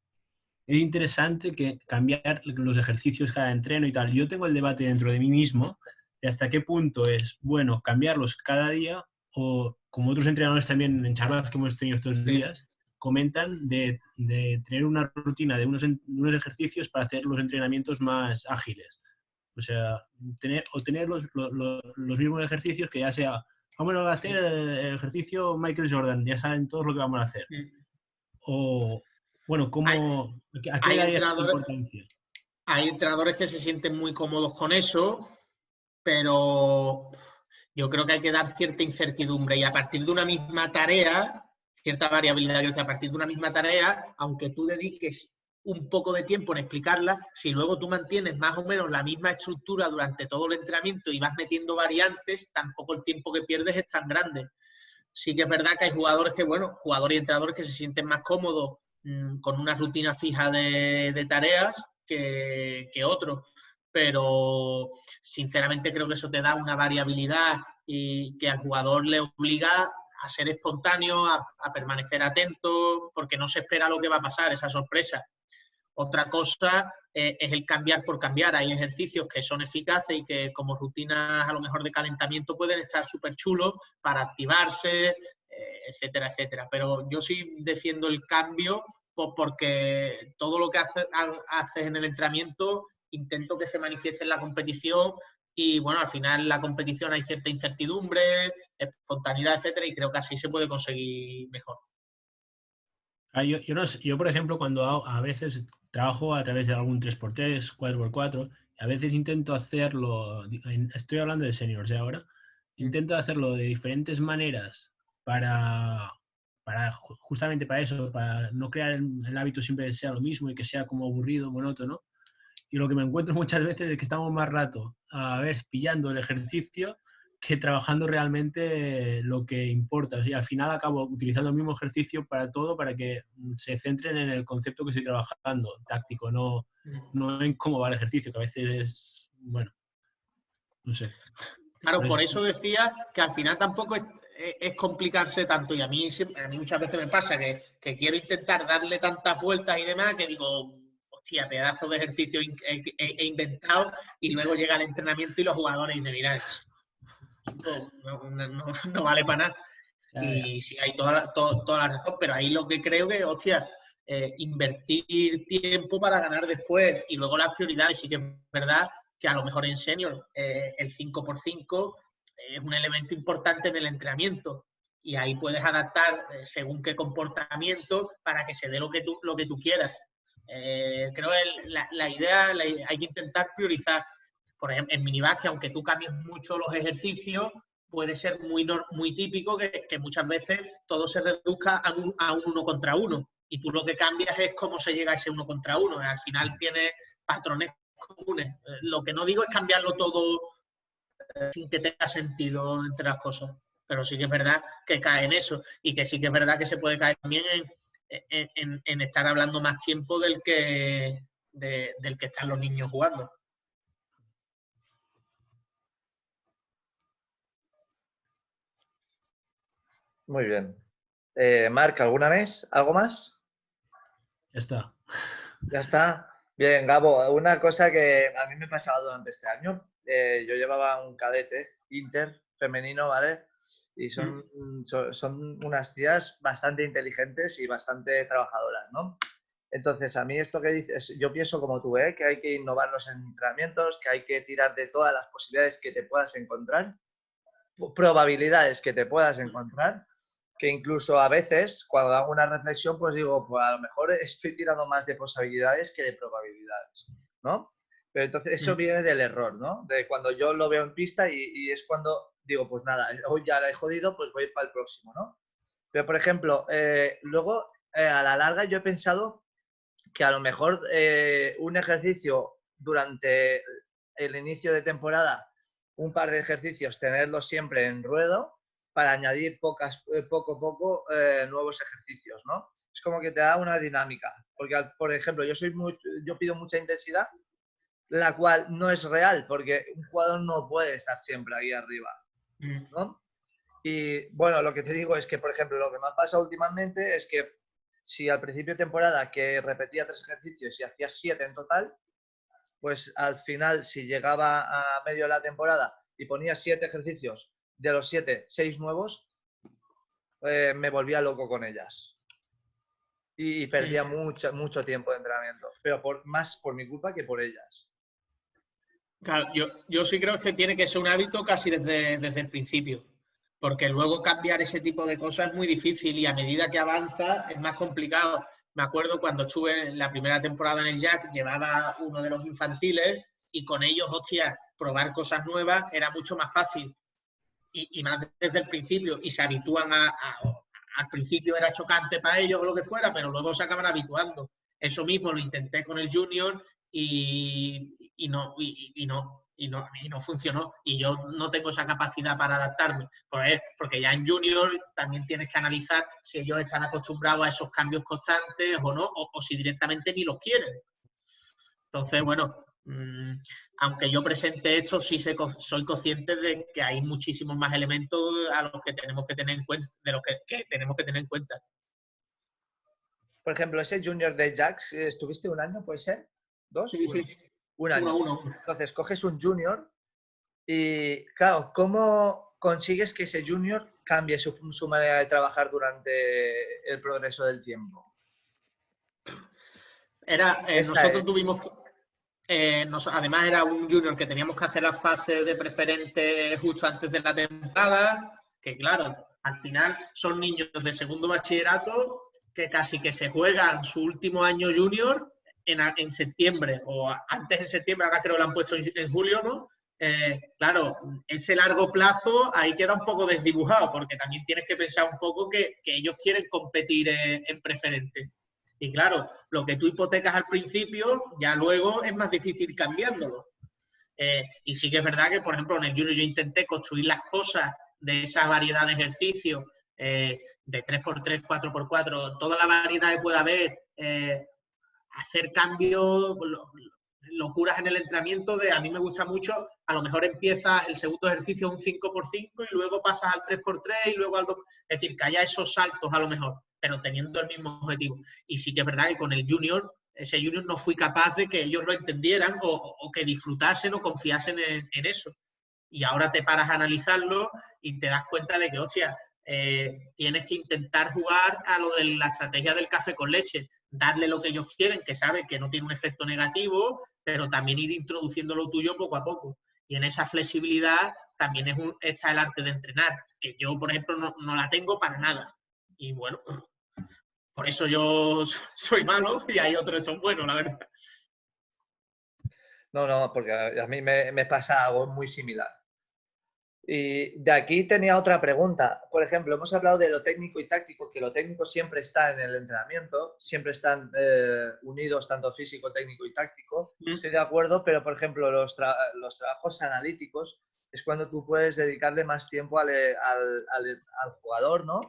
es interesante que cambiar los ejercicios cada entreno y tal. Yo tengo el debate dentro de mí mismo de hasta qué punto es bueno cambiarlos cada día o, como otros entrenadores también en charlas que hemos tenido estos días, comentan de tener una rutina de unos ejercicios para hacer los entrenamientos más ágiles. O sea, tener los mismos ejercicios que ya sea, vamos a hacer el ejercicio Michael Jordan, ya saben todos lo que vamos a hacer. O, bueno, ¿a qué le darías importancia? hay entrenadores que se sienten muy cómodos con eso, pero yo creo que hay que dar cierta incertidumbre y a partir de una misma tarea, cierta variabilidad, a partir de una misma tarea, aunque tú dediques un poco de tiempo en explicarla, si luego tú mantienes más o menos la misma estructura durante todo el entrenamiento y vas metiendo variantes, tampoco el tiempo que pierdes es tan grande. Sí que es verdad que hay jugadores que, bueno, jugadores y entrenadores que se sienten más cómodos con una rutina fija de tareas que otros, pero sinceramente creo que eso te da una variabilidad y que al jugador le obliga a ser espontáneo, a permanecer atento, porque no se espera lo que va a pasar, esa sorpresa. Otra cosa es el cambiar por cambiar. Hay ejercicios que son eficaces y que como rutinas a lo mejor de calentamiento pueden estar súper chulos para activarse, etcétera, etcétera. Pero yo sí defiendo el cambio porque todo lo que haces en el entrenamiento intento que se manifieste en la competición y bueno, al final en la competición hay cierta incertidumbre, espontaneidad, etcétera, y creo que así se puede conseguir mejor. Yo, no sé, yo, por ejemplo, cuando a veces trabajo a través de algún 3x3, 4x4, a veces intento hacerlo, estoy hablando de seniors de ahora, intento hacerlo de diferentes maneras justamente para eso, para no crear el hábito siempre que sea lo mismo y que sea como aburrido, monótono. Y lo que me encuentro muchas veces es que estamos más rato pillando el ejercicio que trabajando realmente lo que importa. Y al final acabo utilizando el mismo ejercicio para todo, para que se centren en el concepto que estoy trabajando, táctico, no en cómo va el ejercicio, que a veces es, bueno, no sé. Claro, por eso decía que al final tampoco es complicarse tanto. Y a mí muchas veces me pasa que quiero intentar darle tantas vueltas y demás que digo, hostia, pedazo de ejercicio he inventado, y luego llega el entrenamiento y los jugadores dicen, mira, no vale para nada. Y sí, hay toda la razón, pero ahí lo que creo que, hostia, invertir tiempo para ganar después y luego las prioridades. Sí que es verdad que a lo mejor en senior el 5x5 es un elemento importante en el entrenamiento y ahí puedes adaptar según qué comportamiento para que se dé lo que tú quieras. Creo que la idea hay que intentar priorizar. Por ejemplo, en minibásquet, aunque tú cambies mucho los ejercicios, puede ser muy típico que muchas veces todo se reduzca a un 1 contra 1 y tú lo que cambias es cómo se llega a ese 1 contra 1. Al final tienes patrones comunes. Lo que no digo es cambiarlo todo sin que tenga sentido entre las cosas, pero sí que es verdad que cae en eso y que sí que es verdad que se puede caer también en estar hablando más tiempo del que están los niños jugando. Muy bien. Marc, ¿alguna vez? ¿Algo más? Ya está. Ya está. Bien, Gabo, una cosa que a mí me pasaba durante este año, yo llevaba un cadete inter femenino, ¿vale? Y son unas tías bastante inteligentes y bastante trabajadoras, ¿no? Entonces, a mí esto que dices, yo pienso como tú, que hay que innovar los entrenamientos, que hay que tirar de todas las posibilidades que te puedas encontrar, probabilidades que te puedas encontrar, que incluso a veces, cuando hago una reflexión, pues digo, pues a lo mejor estoy tirando más de posibilidades que de probabilidades, ¿no? Pero entonces eso viene del error, ¿no? De cuando yo lo veo en pista y es cuando digo, pues nada, hoy ya la he jodido, pues voy para el próximo, ¿no? Pero, por ejemplo, luego, a la larga yo he pensado que a lo mejor un ejercicio durante el inicio de temporada, un par de ejercicios, tenerlos siempre en ruedo para añadir poco a poco nuevos ejercicios, ¿no? Es como que te da una dinámica, porque, por ejemplo, yo pido mucha intensidad, la cual no es real, porque un jugador no puede estar siempre ahí arriba, ¿no? Y bueno, lo que te digo es que, por ejemplo, lo que me ha pasado últimamente es que si al principio de temporada que repetía 3 ejercicios y hacía 7 en total, pues al final, si llegaba a medio de la temporada y ponía 7 ejercicios, de los 7, 6 nuevos, me volvía loco con ellas. Y perdía mucho tiempo de entrenamiento, pero más por mi culpa que por ellas. Claro, yo sí creo que tiene que ser un hábito casi desde el principio, porque luego cambiar ese tipo de cosas es muy difícil y a medida que avanza es más complicado. me acuerdo cuando estuve en la primera temporada en el Jack, llevaba uno de los infantiles y con ellos, hostia, probar cosas nuevas era mucho más fácil y más desde el principio, y se habitúan al principio era chocante para ellos o lo que fuera, pero luego se acaban habituando. Eso mismo lo intenté con el Junior y no funcionó. Y yo no tengo esa capacidad para adaptarme. Porque ya en Junior también tienes que analizar si ellos están acostumbrados a esos cambios constantes o no, o si directamente ni los quieren. Entonces, bueno, aunque yo presente esto, sí soy consciente de que hay muchísimos más elementos a los que tenemos que tener en cuenta, de los que tenemos que tener en cuenta. Por ejemplo, ese Junior de Jax, ¿estuviste un año, puede ser? ¿2? Sí, sí. Un año. Uno. Entonces, coges un Junior y, claro, ¿cómo consigues que ese Junior cambie su manera de trabajar durante el progreso del tiempo? Nosotros tuvimos... además era un Junior que teníamos que hacer la fase de preferente justo antes de la temporada, que claro, al final son niños de segundo bachillerato que casi que se juegan su último año Junior en septiembre, o antes de septiembre, ahora creo que lo han puesto en julio, ¿no? Claro, ese largo plazo ahí queda un poco desdibujado, porque también tienes que pensar un poco que ellos quieren competir en preferente. Y claro, lo que tú hipotecas al principio, ya luego es más difícil cambiándolo. Y sí que es verdad que, por ejemplo, en el Junior yo intenté construir las cosas de esa variedad de ejercicios, de 3x3, 4x4, toda la variedad que pueda haber, hacer cambios, locuras en el entrenamiento. A mí me gusta mucho, a lo mejor empieza el segundo ejercicio un 5x5 y luego pasas al 3x3 y luego al 2. Es decir, que haya esos saltos a lo mejor, pero teniendo el mismo objetivo. Y sí que es verdad que con el Junior, ese Junior no fui capaz de que ellos lo entendieran o que disfrutasen o confiasen en eso. Y ahora te paras a analizarlo y te das cuenta de que, hostia, tienes que intentar jugar a lo de la estrategia del café con leche, darle lo que ellos quieren, que saben que no tiene un efecto negativo, pero también ir introduciendo lo tuyo poco a poco. Y en esa flexibilidad también está el arte de entrenar, que yo, por ejemplo, no la tengo para nada. Y bueno, por eso yo soy malo y hay otros que son buenos, la verdad. No, porque a mí me pasa algo muy similar. Y de aquí tenía otra pregunta. Por ejemplo, hemos hablado de lo técnico y táctico, que lo técnico siempre está en el entrenamiento, siempre están unidos tanto físico, técnico y táctico. Estoy de acuerdo, pero por ejemplo, los trabajos analíticos es cuando tú puedes dedicarle más tiempo al jugador, ¿no?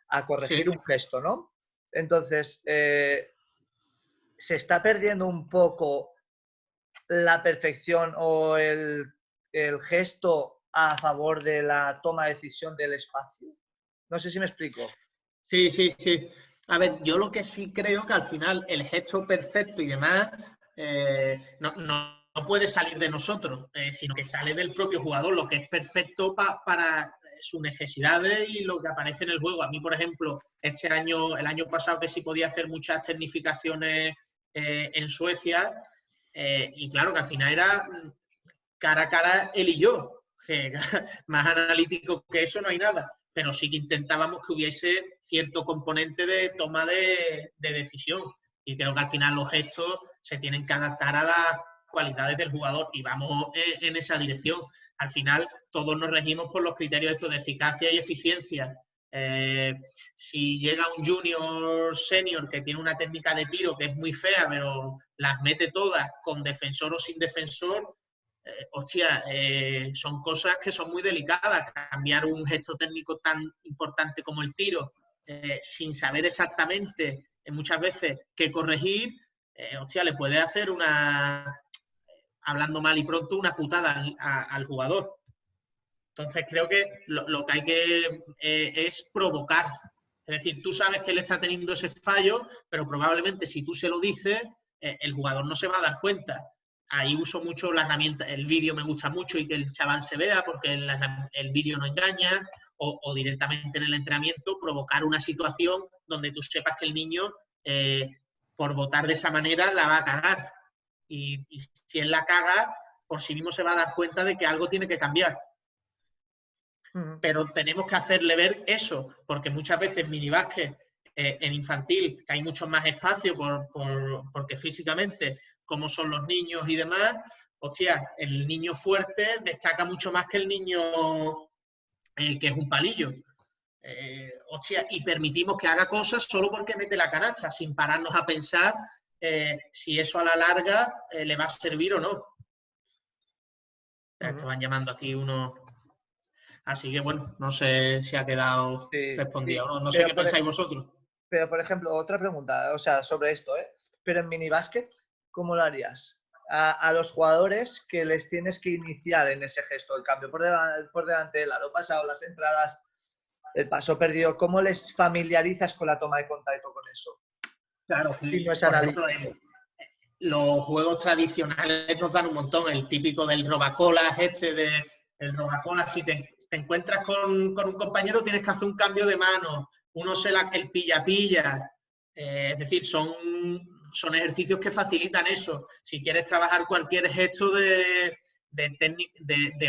A corregir un gesto, ¿no? Entonces, se está perdiendo un poco la perfección o el gesto a favor de la toma de decisión del espacio. No sé si me explico. Sí. A ver, yo lo que sí creo que al final el gesto perfecto y demás no puede salir de nosotros, sino que sale del propio jugador, lo que es perfecto para sus necesidades y lo que aparece en el juego. A mí, por ejemplo, el año pasado que sí podía hacer muchas tecnificaciones en Suecia, y claro que al final era cara a cara él y yo. Que más analítico que eso no hay nada, pero sí que intentábamos que hubiese cierto componente de toma de decisión, y creo que al final los gestos se tienen que adaptar a las cualidades del jugador y vamos en esa dirección. Al final todos nos regimos por los criterios estos de eficacia y eficiencia. Si llega un junior senior que tiene una técnica de tiro que es muy fea, pero las mete todas con defensor o sin defensor, son cosas que son muy delicadas. Cambiar un gesto técnico tan importante como el tiro sin saber exactamente muchas veces qué corregir, le puede hacer hablando mal y pronto, una putada al jugador. Entonces creo que lo que hay que es provocar. Es decir, tú sabes que él está teniendo ese fallo, pero probablemente si tú se lo dices, el jugador no se va a dar cuenta. Ahí uso mucho la herramienta, el vídeo me gusta mucho y que el chaval se vea porque el vídeo no engaña, o directamente en el entrenamiento provocar una situación donde tú sepas que el niño, por votar de esa manera, la va a cagar. Y si él la caga, por sí mismo se va a dar cuenta de que algo tiene que cambiar. Pero tenemos que hacerle ver eso, porque muchas veces minibásquet en infantil, que hay mucho más espacio porque físicamente, como son los niños y demás, hostia, el niño fuerte destaca mucho más que el niño que es un palillo. Hostia, y permitimos que haga cosas solo porque mete la canasta, sin pararnos a pensar si eso a la larga le va a servir o no. Estaban llamando aquí unos... Así que bueno, no sé si ha quedado respondido o no. No sé qué pensáis vosotros. Pero, por ejemplo, otra pregunta, o sea, sobre esto, ¿eh? Pero en minibásquet, ¿cómo lo harías? A los jugadores que les tienes que iniciar en ese gesto, el cambio por delante, el aro pasado, las entradas, el paso perdido, ¿cómo les familiarizas con la toma de contacto con eso? Claro, Si no es por ejemplo, los juegos tradicionales nos dan un montón, el típico del robacolas, el robacolas, si te encuentras con un compañero tienes que hacer un cambio de mano, el pilla-pilla, es decir, son ejercicios que facilitan eso. Si quieres trabajar cualquier gesto de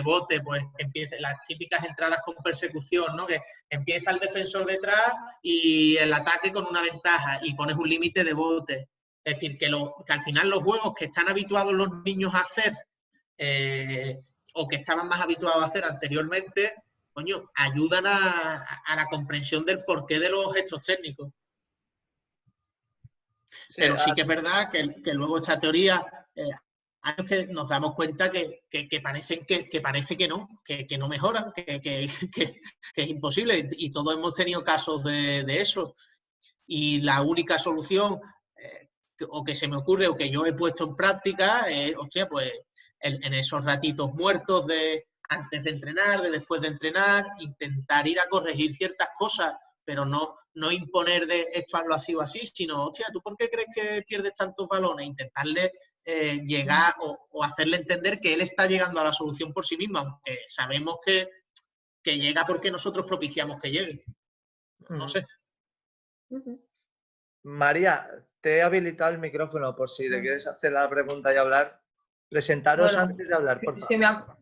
bote, pues que empiece las típicas entradas con persecución, ¿no? Que empieza el defensor detrás y el ataque con una ventaja y pones un límite de bote. Es decir, que al final los juegos que están habituados los niños a hacer o que estaban más habituados a hacer anteriormente, coño, ayudan a la comprensión del porqué de los gestos técnicos. Sí, pero sí que es verdad que luego esta teoría, hay que nos damos cuenta que parece que no mejoran, que es imposible. Y todos hemos tenido casos de eso. Y la única solución, o que se me ocurre, o que yo he puesto en práctica, hostia, pues en esos ratitos muertos de antes de entrenar, de después de entrenar, intentar ir a corregir ciertas cosas, pero no imponer de esto hazlo así o así, sino, hostia, ¿tú por qué crees que pierdes tantos balones? Intentarle llegar o hacerle entender que él está llegando a la solución por sí mismo, aunque sabemos que llega porque nosotros propiciamos que llegue. No sé. María, te he habilitado el micrófono por si le quieres hacer la pregunta y hablar. Presentaros antes de hablar, por favor.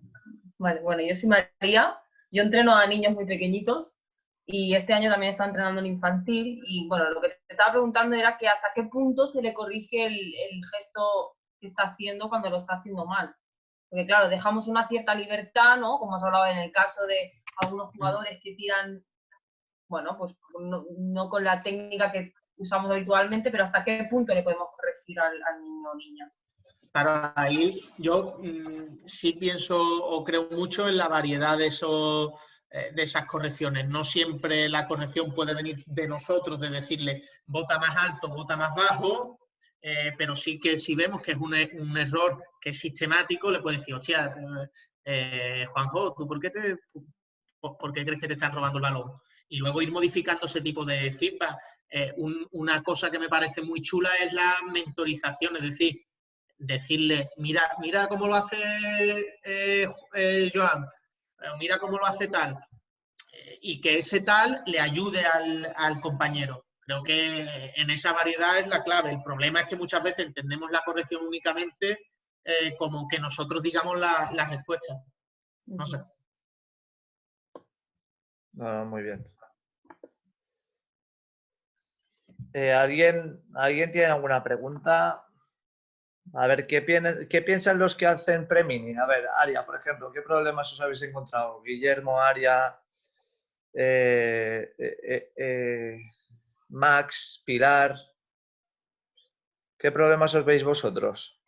Vale, bueno, yo soy María, yo entreno a niños muy pequeñitos y este año también está entrenando en infantil y bueno, lo que te estaba preguntando era que hasta qué punto se le corrige el gesto que está haciendo cuando lo está haciendo mal. Porque claro, dejamos una cierta libertad, ¿no? Como has hablado en el caso de algunos jugadores que tiran, bueno, pues no con la técnica que usamos habitualmente, pero hasta qué punto le podemos corregir al niño o niña. Para ahí yo sí pienso o creo mucho en la variedad de esas correcciones. No siempre la corrección puede venir de nosotros, de decirle bota más alto, bota más bajo, pero sí que si vemos que es un error que es sistemático, le puedes decir, hostia, Juanjo, ¿tú por qué crees que te están robando el balón? Y luego ir modificando ese tipo de feedback. Una cosa que me parece muy chula es la mentorización, es decir, decirle, mira cómo lo hace Joan, mira cómo lo hace tal, y que ese tal le ayude al compañero. Creo que en esa variedad es la clave. El problema es que muchas veces entendemos la corrección únicamente como que nosotros digamos la respuesta. No sé. No, muy bien. ¿Alguien tiene alguna pregunta? A ver, ¿qué piensan los que hacen pre-mini? A ver, Aria, por ejemplo, ¿qué problemas os habéis encontrado? Guillermo, Aria, Max, Pilar. ¿Qué problemas os veis vosotros?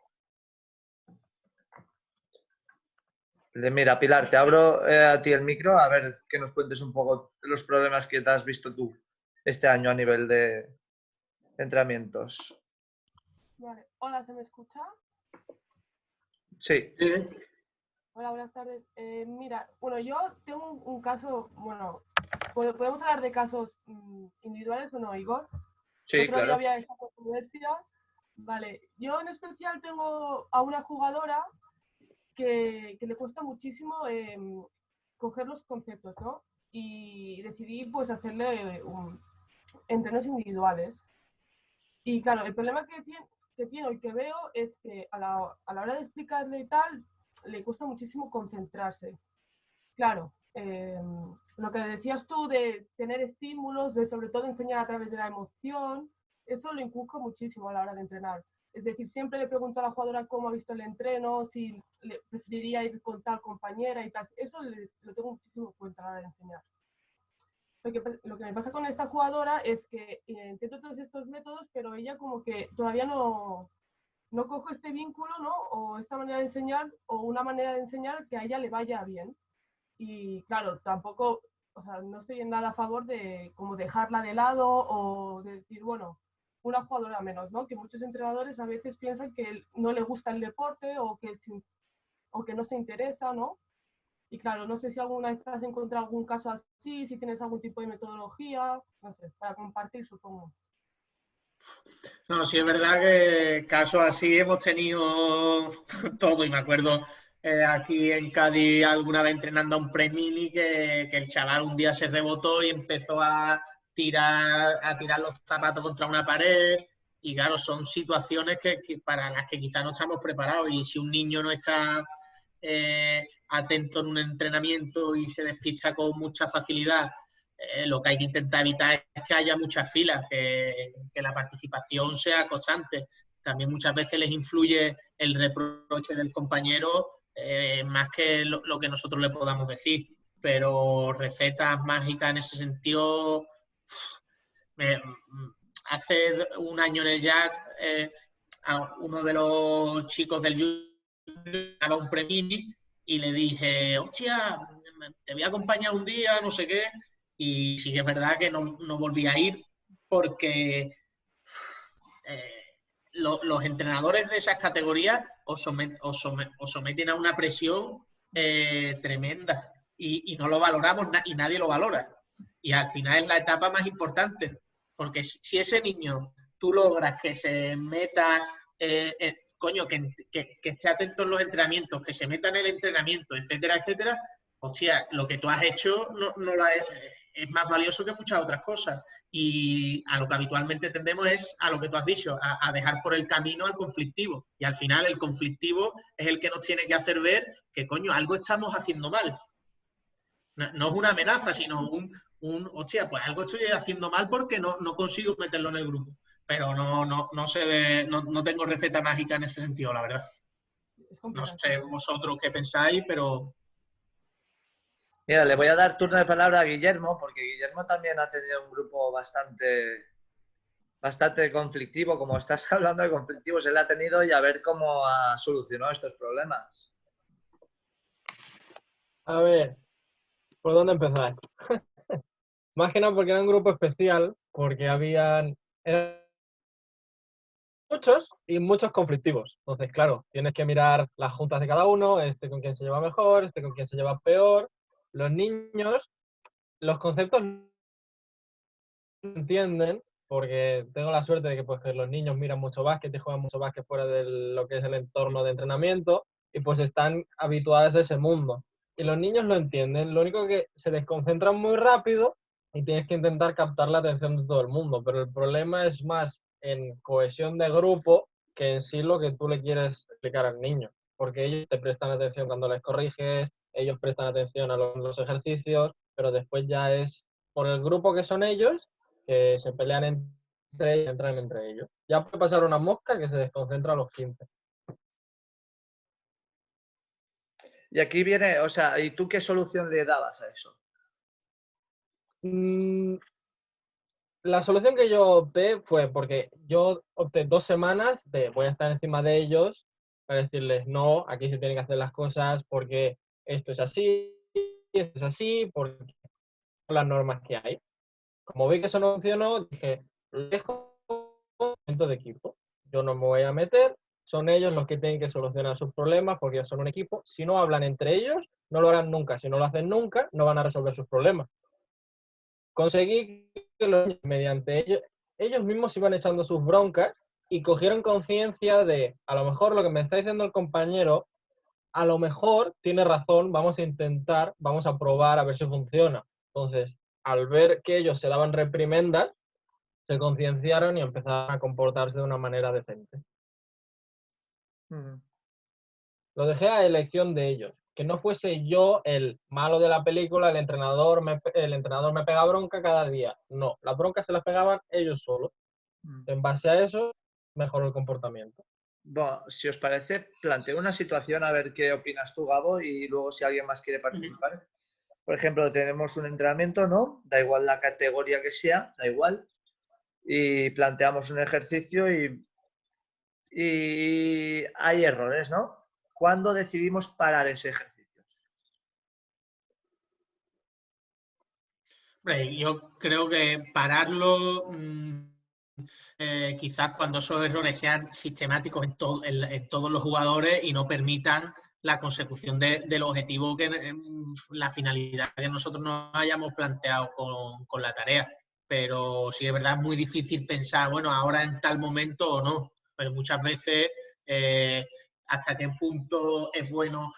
Mira, Pilar, te abro a ti el micro, a ver que nos cuentes un poco los problemas que te has visto tú este año a nivel de entrenamientos. Vale. Hola, ¿se me escucha? Sí. Hola, buenas tardes. Mira, bueno, yo tengo un caso, bueno, ¿podemos hablar de casos individuales o no, Igor? Sí, el otro claro. día había esta controversia. Vale, yo en especial tengo a una jugadora que le cuesta muchísimo coger los conceptos, ¿no? Y decidí pues hacerle entrenos individuales. Y claro, el problema que tiene y que veo es que a la hora de explicarle y tal, le cuesta muchísimo concentrarse. Claro, lo que decías tú de tener estímulos, de sobre todo enseñar a través de la emoción, eso lo inculco muchísimo a la hora de entrenar. Es decir, siempre le pregunto a la jugadora cómo ha visto el entreno, si le preferiría ir con tal compañera y tal. Eso lo tengo muchísimo en cuenta a la hora de enseñar. Lo que me pasa con esta jugadora es que intento todos estos métodos, pero ella como que todavía no cojo este vínculo, ¿no? O esta manera de enseñar, o una manera de enseñar que a ella le vaya bien. Y claro, tampoco, o sea, no estoy en nada a favor de como dejarla de lado o de decir, bueno, una jugadora menos, ¿no? Que muchos entrenadores a veces piensan que no le gusta el deporte o que no se interesa, ¿no? Y claro, no sé si alguna vez has encontrado algún caso así, si tienes algún tipo de metodología, no sé, para compartir, supongo. No, sí es verdad que casos así hemos tenido todo, y me acuerdo aquí en Cádiz alguna vez entrenando a un pre-mini que el chaval un día se rebotó y empezó a tirar los zapatos contra una pared, y claro, son situaciones que para las que quizás no estamos preparados, y si un niño no está atento en un entrenamiento y se despista con mucha facilidad, lo que hay que intentar evitar es que haya muchas filas, que la participación sea constante. También muchas veces les influye el reproche del compañero más que lo que nosotros le podamos decir. Pero recetas mágicas en ese sentido, hace un año en el Jack, a uno de los chicos del Junior daba un premini y le dije, hostia, te voy a acompañar un día, no sé qué. Y sí que es verdad que no volví a ir porque los entrenadores de esas categorías os someten a una presión tremenda, y no lo valoramos y nadie lo valora. Y al final es la etapa más importante, porque si ese niño tú logras que se meta, coño, que esté atento en los entrenamientos, que se meta en el entrenamiento, etcétera, etcétera, hostia, lo que tú has hecho es más valioso que muchas otras cosas. Y a lo que habitualmente tendemos es a lo que tú has dicho, a dejar por el camino al conflictivo. Y al final el conflictivo es el que nos tiene que hacer ver que, coño, algo estamos haciendo mal. No es una amenaza, sino hostia, pues algo estoy haciendo mal porque no consigo meterlo en el grupo. Pero no tengo receta mágica en ese sentido, la verdad. No sé vosotros qué pensáis, pero... Mira, le voy a dar turno de palabra a Guillermo, porque Guillermo también ha tenido un grupo bastante conflictivo. Como estás hablando de conflictivos, él ha tenido, y a ver cómo ha solucionado estos problemas. A ver, ¿por dónde empezar? Más que nada porque era un grupo especial, porque eran muchos y muchos conflictivos. Entonces, claro, tienes que mirar las juntas de cada uno, este con quién se lleva mejor, este con quién se lleva peor. Los niños, los conceptos no entienden, porque tengo la suerte de que, pues, que los niños miran mucho básquet y juegan mucho básquet fuera de lo que es el entorno de entrenamiento, y pues están habituados a ese mundo. Y los niños lo entienden, lo único que se desconcentran muy rápido y tienes que intentar captar la atención de todo el mundo, pero el problema es más en cohesión de grupo que en sí lo que tú le quieres explicar al niño, porque ellos te prestan atención cuando les corriges, ellos prestan atención a los ejercicios, pero después ya es por el grupo que son ellos, que se pelean entre ellos, entran entre ellos. Ya puede pasar una mosca que se desconcentra a los 15. Y aquí viene, o sea, ¿y tú qué solución le dabas a eso? La solución que yo opté fue porque yo opté 2 semanas de voy a estar encima de ellos para decirles, no, aquí se tienen que hacer las cosas porque esto es así, porque son las normas que hay. Como vi que eso no funcionó, dije, lo dejo dentro de equipo. Yo no me voy a meter, son ellos los que tienen que solucionar sus problemas porque ellos son un equipo. Si no hablan entre ellos, no lo harán nunca. Si no lo hacen nunca, no van a resolver sus problemas. Conseguí que mediante ellos mismos iban echando sus broncas y cogieron conciencia de, a lo mejor lo que me está diciendo el compañero, a lo mejor tiene razón, vamos a intentar, vamos a probar a ver si funciona. Entonces, al ver que ellos se daban reprimendas, se concienciaron y empezaron a comportarse de una manera decente. Lo dejé a elección de ellos. que no fuese yo el malo de la película, el entrenador me pega bronca cada día. No, las broncas se las pegaban ellos solos. En base a eso, mejoró el comportamiento. Bueno, si os parece, planteo una situación a ver qué opinas tú, Gabo, y luego si alguien más quiere participar. Por ejemplo, tenemos un entrenamiento, ¿no? Da igual la categoría que sea, da igual. Y planteamos un ejercicio y hay errores, ¿no? ¿Cuándo decidimos parar ese ejercicio? Yo creo que pararlo, quizás cuando esos errores sean sistemáticos en todos los jugadores y no permitan la consecución del objetivo, la finalidad que nosotros nos hayamos planteado con la tarea. Pero sí es verdad, es muy difícil pensar, bueno, ahora en tal momento o no. Pero muchas veces, hasta qué punto es bueno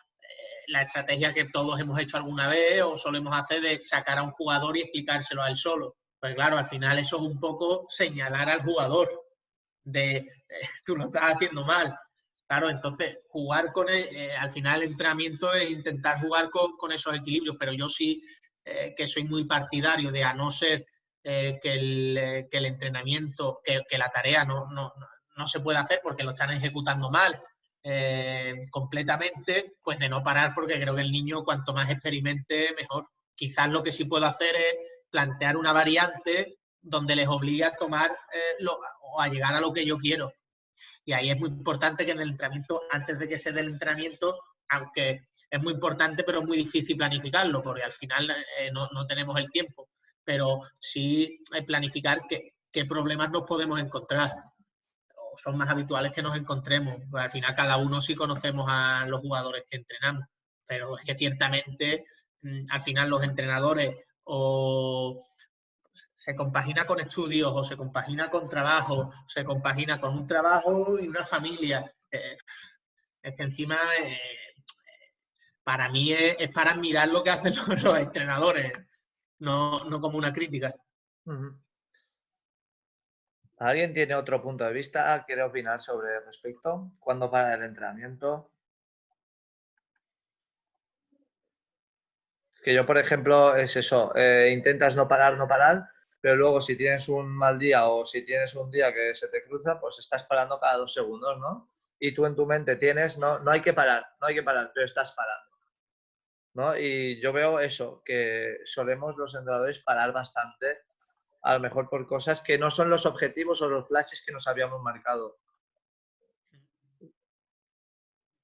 la estrategia que todos hemos hecho alguna vez o solemos hacer de sacar a un jugador y explicárselo a él solo. Pues claro, al final eso es un poco señalar al jugador de tú lo estás haciendo mal. Claro, entonces jugar con él, al final el entrenamiento es intentar jugar con esos equilibrios, pero yo sí que soy muy partidario de, a no ser que el entrenamiento, que la tarea no se puede hacer porque lo están ejecutando mal completamente, pues de no parar, porque creo que el niño cuanto más experimente, mejor. Quizás lo que sí puedo hacer es plantear una variante donde les obligue a tomar o a llegar a lo que yo quiero. Y ahí es muy importante que en el entrenamiento, antes de que se dé el entrenamiento, aunque es muy importante, pero es muy difícil planificarlo, porque al final no tenemos el tiempo, pero sí planificar qué problemas nos podemos encontrar. O son más habituales que nos encontremos. Pues al final cada uno sí conocemos a los jugadores que entrenamos, pero es que ciertamente al final los entrenadores o se compagina con estudios o se compagina con trabajo, se compagina con un trabajo y una familia. Es que encima para mí es para admirar lo que hacen los entrenadores, no como una crítica. ¿Alguien tiene otro punto de vista? ¿Quiere opinar sobre el respecto? ¿Cuándo para el entrenamiento? Que yo, por ejemplo, es eso, intentas no parar, pero luego si tienes un mal día o si tienes un día que se te cruza, pues estás parando cada 2 segundos, ¿no? Y tú en tu mente tienes, no hay que parar, pero estás parando, ¿no? Y yo veo eso, que solemos los entrenadores parar bastante, a lo mejor por cosas que no son los objetivos o los flashes que nos habíamos marcado.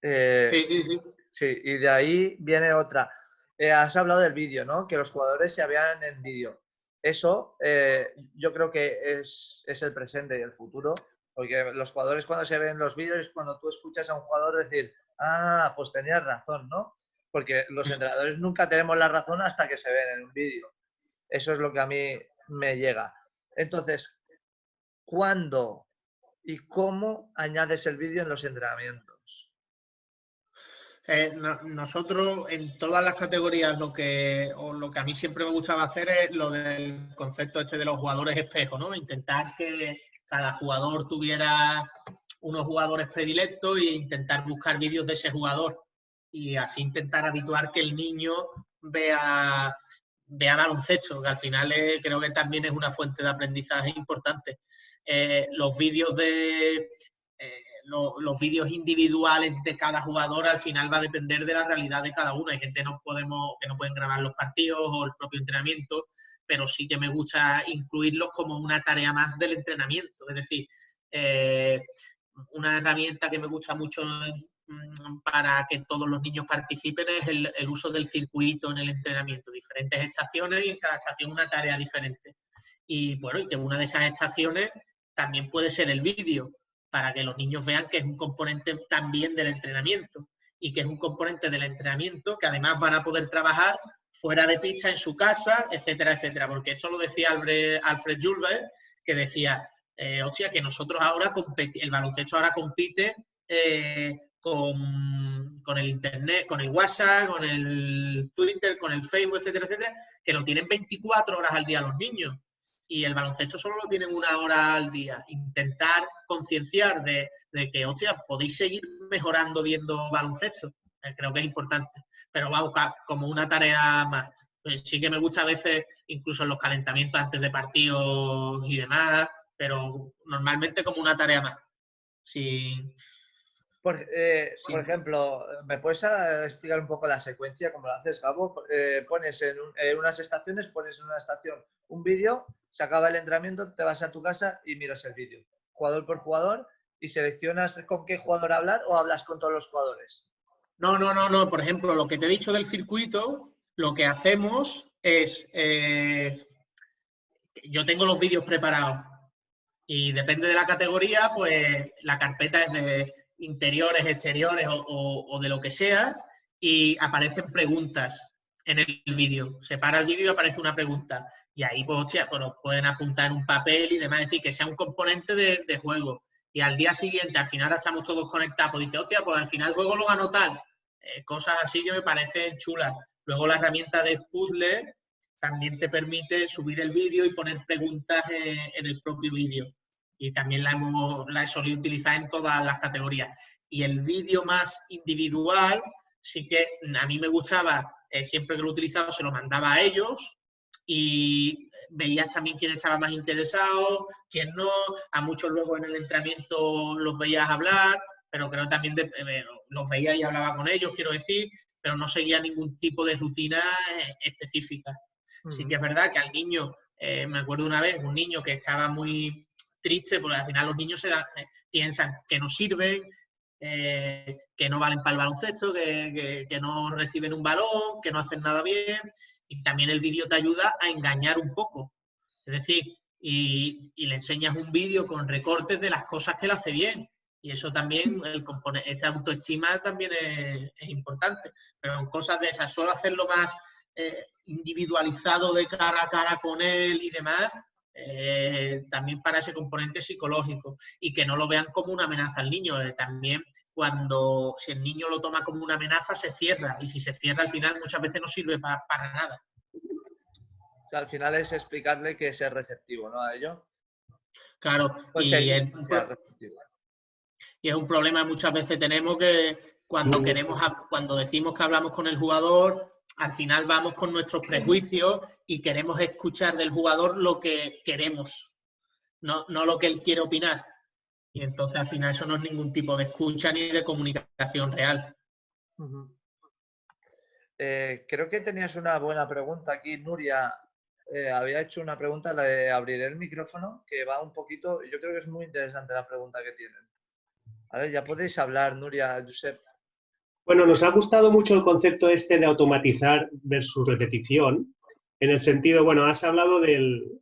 Sí. Sí, y de ahí viene otra. Has hablado del vídeo, ¿no? Que los jugadores se vean en vídeo. Eso yo creo que es el presente y el futuro, porque los jugadores cuando se ven los vídeos es cuando tú escuchas a un jugador decir, ah, pues tenías razón, ¿no? Porque los entrenadores nunca tenemos la razón hasta que se ven en un vídeo. Eso es lo que a mí me llega. Entonces, ¿cuándo y cómo añades el vídeo en los entrenamientos? Nosotros en todas las categorías lo que a mí siempre me gustaba hacer es lo del concepto este de los jugadores espejo, ¿no? Intentar que cada jugador tuviera unos jugadores predilectos e intentar buscar vídeos de ese jugador y así intentar habituar que el niño vea baloncesto, que al final creo que también es una fuente de aprendizaje importante. Los vídeos los vídeos individuales de cada jugador al final va a depender de la realidad de cada uno. Hay gente que no pueden grabar los partidos o el propio entrenamiento, pero sí que me gusta incluirlos como una tarea más del entrenamiento. Es decir, una herramienta que me gusta mucho para que todos los niños participen es el uso del circuito en el entrenamiento. Diferentes estaciones y en cada estación una tarea diferente. Y bueno, y que una de esas estaciones también puede ser el vídeo, para que los niños vean que es un componente también del entrenamiento y que es un componente del entrenamiento que además van a poder trabajar fuera de pista en su casa, etcétera, etcétera. Porque esto lo decía Alfred Julbert, que decía, hostia, que nosotros ahora, el baloncesto ahora compite con el internet, con el WhatsApp, con el Twitter, con el Facebook, etcétera, etcétera, que lo tienen 24 horas al día los niños. Y el baloncesto solo lo tienen 1 hora al día. Intentar concienciar de que, hostia, podéis seguir mejorando viendo baloncesto. Creo que es importante. Pero vamos, como una tarea más. Pues sí que me gusta a veces, incluso en los calentamientos antes de partidos y demás, pero normalmente como una tarea más. Sí. Por ejemplo, ¿me puedes explicar un poco la secuencia, cómo lo haces, Gabo? Pones en unas estaciones, pones en una estación un vídeo, se acaba el entrenamiento, te vas a tu casa y miras el vídeo, jugador por jugador, y seleccionas con qué jugador hablar o hablas con todos los jugadores. No. Por ejemplo, lo que te he dicho del circuito, lo que hacemos es, yo tengo los vídeos preparados y depende de la categoría, pues la carpeta es de interiores, exteriores o de lo que sea, y aparecen preguntas en el vídeo. Se para el vídeo y aparece una pregunta. Y ahí, pues, hostia, pues pueden apuntar en un papel y demás, es decir, que sea un componente de juego. Y al día siguiente, al final estamos todos conectados, pues dice, hostia, pues al final el juego lo ganó tal. Cosas así que me parecen chulas. Luego la herramienta de puzzle también te permite subir el vídeo y poner preguntas en el propio vídeo. Y también la he solido utilizar en todas las categorías. Y el vídeo más individual, sí que a mí me gustaba, siempre que lo he utilizado se lo mandaba a ellos y veías también quién estaba más interesado, quién no. A muchos luego en el entrenamiento los veías hablar, pero creo también los veía y hablaba con ellos, quiero decir, pero no seguía ningún tipo de rutina específica. Sí que es verdad que al niño, me acuerdo una vez, un niño que estaba muy triste, porque al final los niños piensan que no sirven, que no valen para el baloncesto, que no reciben un balón, que no hacen nada bien, y también el vídeo te ayuda a engañar un poco. Es decir, y le enseñas un vídeo con recortes de las cosas que él hace bien. Y eso también, esta autoestima también es importante. Pero en cosas de esas, suelo hacerlo más individualizado de cara a cara con él y demás, también para ese componente psicológico. Y que no lo vean como una amenaza al niño. También si el niño lo toma como una amenaza, se cierra. Y si se cierra, al final muchas veces no sirve para nada. O sea, al final es explicarle que es receptivo, ¿no? A ello. Claro, Pues y es un problema que muchas veces tenemos, que cuando decimos que hablamos con el jugador, al final vamos con nuestros prejuicios y queremos escuchar del jugador lo que queremos, no lo que él quiere opinar. Y entonces al final eso no es ningún tipo de escucha ni de comunicación real. Creo que tenías una buena pregunta aquí, Nuria. Había hecho una pregunta, la de abrir el micrófono, que va un poquito, yo creo que es muy interesante la pregunta que tienen. A ver, ya podéis hablar, Nuria, Josep. Bueno, nos ha gustado mucho el concepto este de automatizar versus repetición, en el sentido, bueno, has hablado del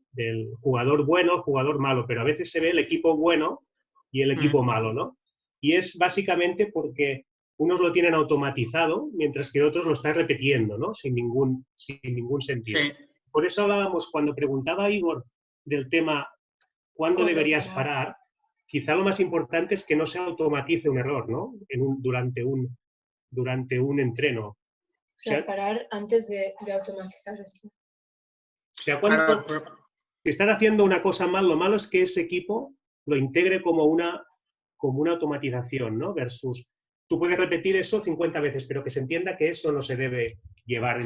jugador bueno, jugador malo, pero a veces se ve el equipo bueno y el equipo malo, ¿no? Y es básicamente porque unos lo tienen automatizado, mientras que otros lo están repitiendo, ¿no? Sin ningún sentido. Sí. Por eso hablábamos, cuando preguntaba Igor del tema ¿cuándo deberías parar? Quizá lo más importante es que no se automatice un error, ¿no? Durante un entreno. O sea, parar antes de automatizar esto. O sea, si estás haciendo una cosa mal, lo malo es que ese equipo lo integre como una automatización, ¿no? Versus, tú puedes repetir eso 50 veces, pero que se entienda que eso no se debe llevar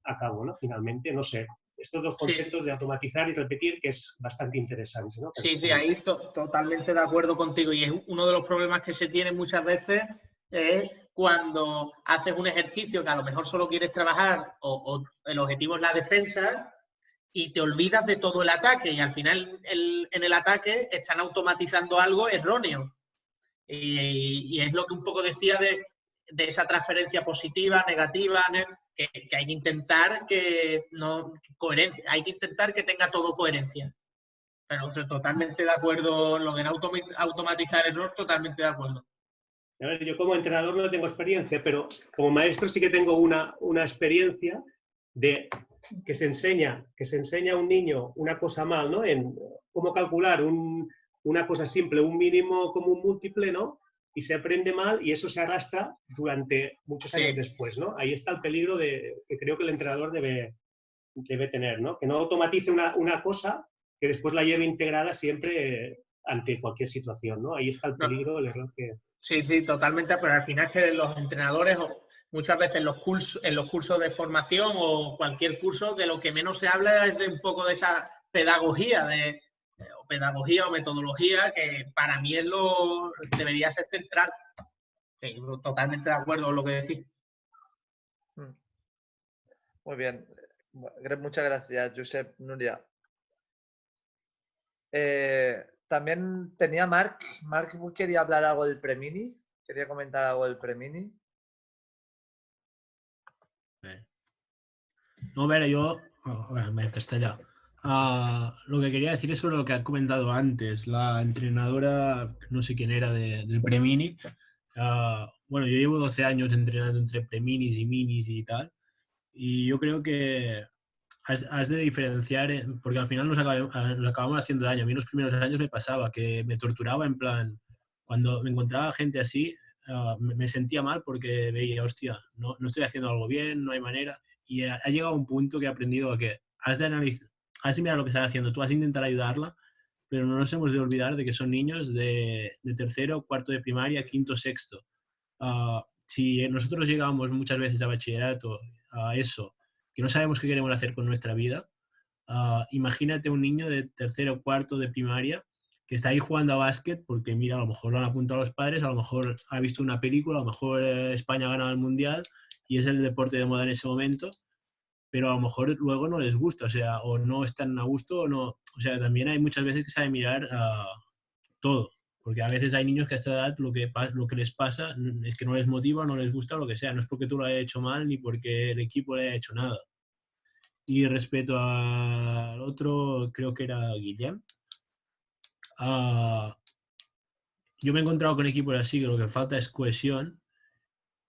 a cabo, ¿no? Finalmente, no sé. Estos dos conceptos de automatizar y repetir, que es bastante interesante, ¿no? Sí, ahí totalmente de acuerdo contigo. Y es uno de los problemas que se tiene muchas veces, cuando haces un ejercicio que a lo mejor solo quieres trabajar o el objetivo es la defensa y te olvidas de todo el ataque, y al final en el ataque están automatizando algo erróneo. Y es lo que un poco decía de esa transferencia positiva, negativa, que hay que intentar coherencia, hay que intentar que tenga todo coherencia. Pero totalmente de acuerdo, lo de automatizar error, totalmente de acuerdo. A ver, yo como entrenador no tengo experiencia, pero como maestro sí que tengo una experiencia de que se enseña a un niño una cosa mal, ¿no? En cómo calcular una cosa simple, un mínimo como un múltiple, ¿no? Y se aprende mal y eso se arrastra durante muchos años después, ¿no? Ahí está el peligro que creo que el entrenador debe tener, ¿no? Que no automatice una cosa que después la lleve integrada siempre ante cualquier situación, ¿no? Ahí está el peligro, el error que... Sí, totalmente, pero al final es que los entrenadores muchas veces en los cursos de formación o cualquier curso de lo que menos se habla es de un poco de esa pedagogía o metodología que para mí debería ser central. Sí, totalmente de acuerdo con lo que decís. Muy bien. Muchas gracias, Josep, Nuria. También tenía Marc quería hablar algo del Premini, quería comentar algo del Premini. No, Vera, yo, en castellano. Lo que quería decir es sobre lo que ha comentado antes, la entrenadora, no sé quién era, del Premini. Bueno, yo llevo 12 años entrenando entre Preminis y Minis y tal, y yo creo que has de diferenciar, porque al final nos acabamos haciendo daño. A mí en los primeros años me pasaba que me torturaba, en plan, cuando me encontraba gente así, me sentía mal porque veía, hostia, no estoy haciendo algo bien, no hay manera. Y ha llegado un punto que he aprendido a que has de analizar, has de mirar lo que estás haciendo, tú has de intentar ayudarla, pero no nos hemos de olvidar de que son niños de tercero, cuarto de primaria, quinto, sexto. Si nosotros llegamos muchas veces a bachillerato, a eso, que no sabemos qué queremos hacer con nuestra vida, imagínate un niño de tercero o cuarto de primaria que está ahí jugando a básquet porque, mira, a lo mejor lo han apuntado los padres, a lo mejor ha visto una película, a lo mejor España ha ganado el Mundial y es el deporte de moda en ese momento, pero a lo mejor luego no les gusta, o sea, o no están a gusto, o no, o sea, también hay muchas veces que saben mirar todo. Porque a veces hay niños que a esta edad lo que les pasa es que no les motiva, no les gusta, lo que sea. No es porque tú lo hayas hecho mal ni porque el equipo le haya hecho nada. Y respecto al otro, creo que era Guillem, yo me he encontrado con equipos así que lo que falta es cohesión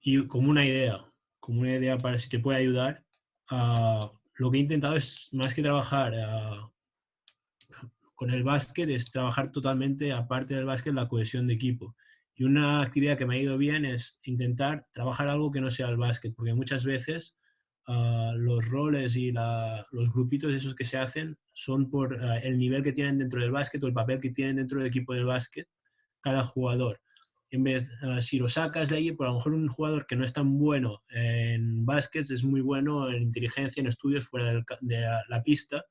y como una idea para si te puede ayudar. Lo que he intentado es, más que trabajar con el básquet, es trabajar totalmente, aparte del básquet, la cohesión de equipo. Y una actividad que me ha ido bien es intentar trabajar algo que no sea el básquet, porque muchas veces los roles y los grupitos esos que se hacen son por el nivel que tienen dentro del básquet o el papel que tienen dentro del equipo del básquet cada jugador. En vez, si lo sacas de ahí, por a lo mejor un jugador que no es tan bueno en básquet es muy bueno en inteligencia, en estudios fuera de la pista,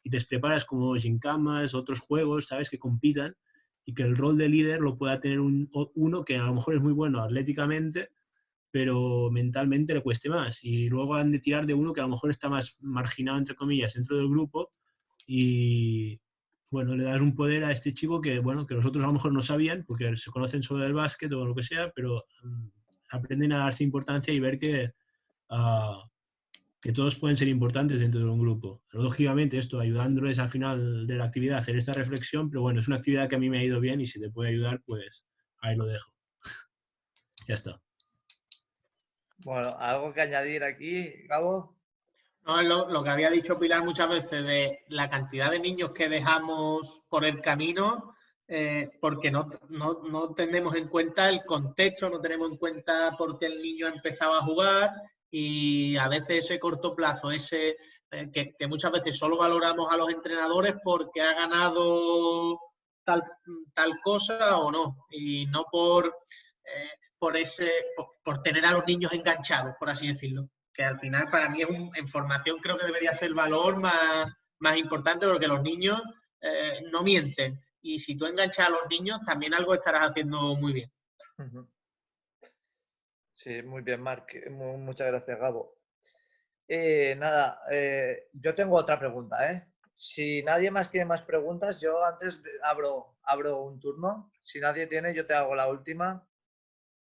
y les preparas como gincamas, otros juegos, ¿sabes? Que compitan y que el rol de líder lo pueda tener uno que a lo mejor es muy bueno atléticamente, pero mentalmente le cueste más. Y luego han de tirar de uno que a lo mejor está más marginado, entre comillas, dentro del grupo y, bueno, le das un poder a este chico que, bueno, que los otros a lo mejor no sabían porque se conocen solo del básquet o lo que sea, pero aprenden a darse importancia y ver que todos pueden ser importantes dentro de un grupo. Lógicamente esto ayudándoles al final de la actividad a hacer esta reflexión, pero bueno, es una actividad que a mí me ha ido bien y si te puede ayudar, pues ahí lo dejo. Ya está. Bueno, ¿algo que añadir aquí, Gabo? No, lo que había dicho Pilar muchas veces de la cantidad de niños que dejamos por el camino porque no tenemos en cuenta el contexto, no tenemos en cuenta por qué el niño ha empezado a jugar y a veces ese corto plazo, que muchas veces solo valoramos a los entrenadores porque ha ganado tal cosa o no, y no por tener a los niños enganchados, por así decirlo. Que al final para mí en formación creo que debería ser el valor más importante porque los niños no mienten. Y si tú enganchas a los niños, también algo estarás haciendo muy bien. Sí, muy bien, Marc. Muchas gracias, Gabo. Nada, yo tengo otra pregunta, ¿eh? Si nadie más tiene más preguntas, yo antes abro un turno. Si nadie tiene, yo te hago la última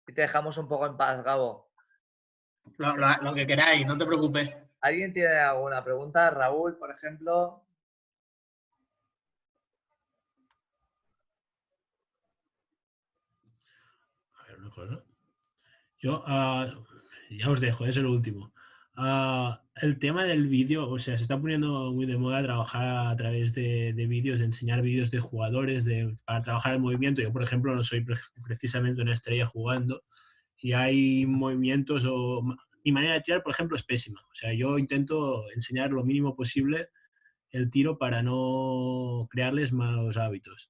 y te dejamos un poco en paz, Gabo. Lo que queráis, no te preocupes. ¿Alguien tiene alguna pregunta? Raúl, por ejemplo. A ver, una cosa. Yo ya os dejo, es el último. El tema del vídeo, o sea, se está poniendo muy de moda trabajar a través de vídeos, de enseñar vídeos de jugadores para trabajar el movimiento. Yo, por ejemplo, no soy precisamente una estrella jugando y hay movimientos mi manera de tirar, por ejemplo, es pésima. O sea, yo intento enseñar lo mínimo posible el tiro para no crearles malos hábitos.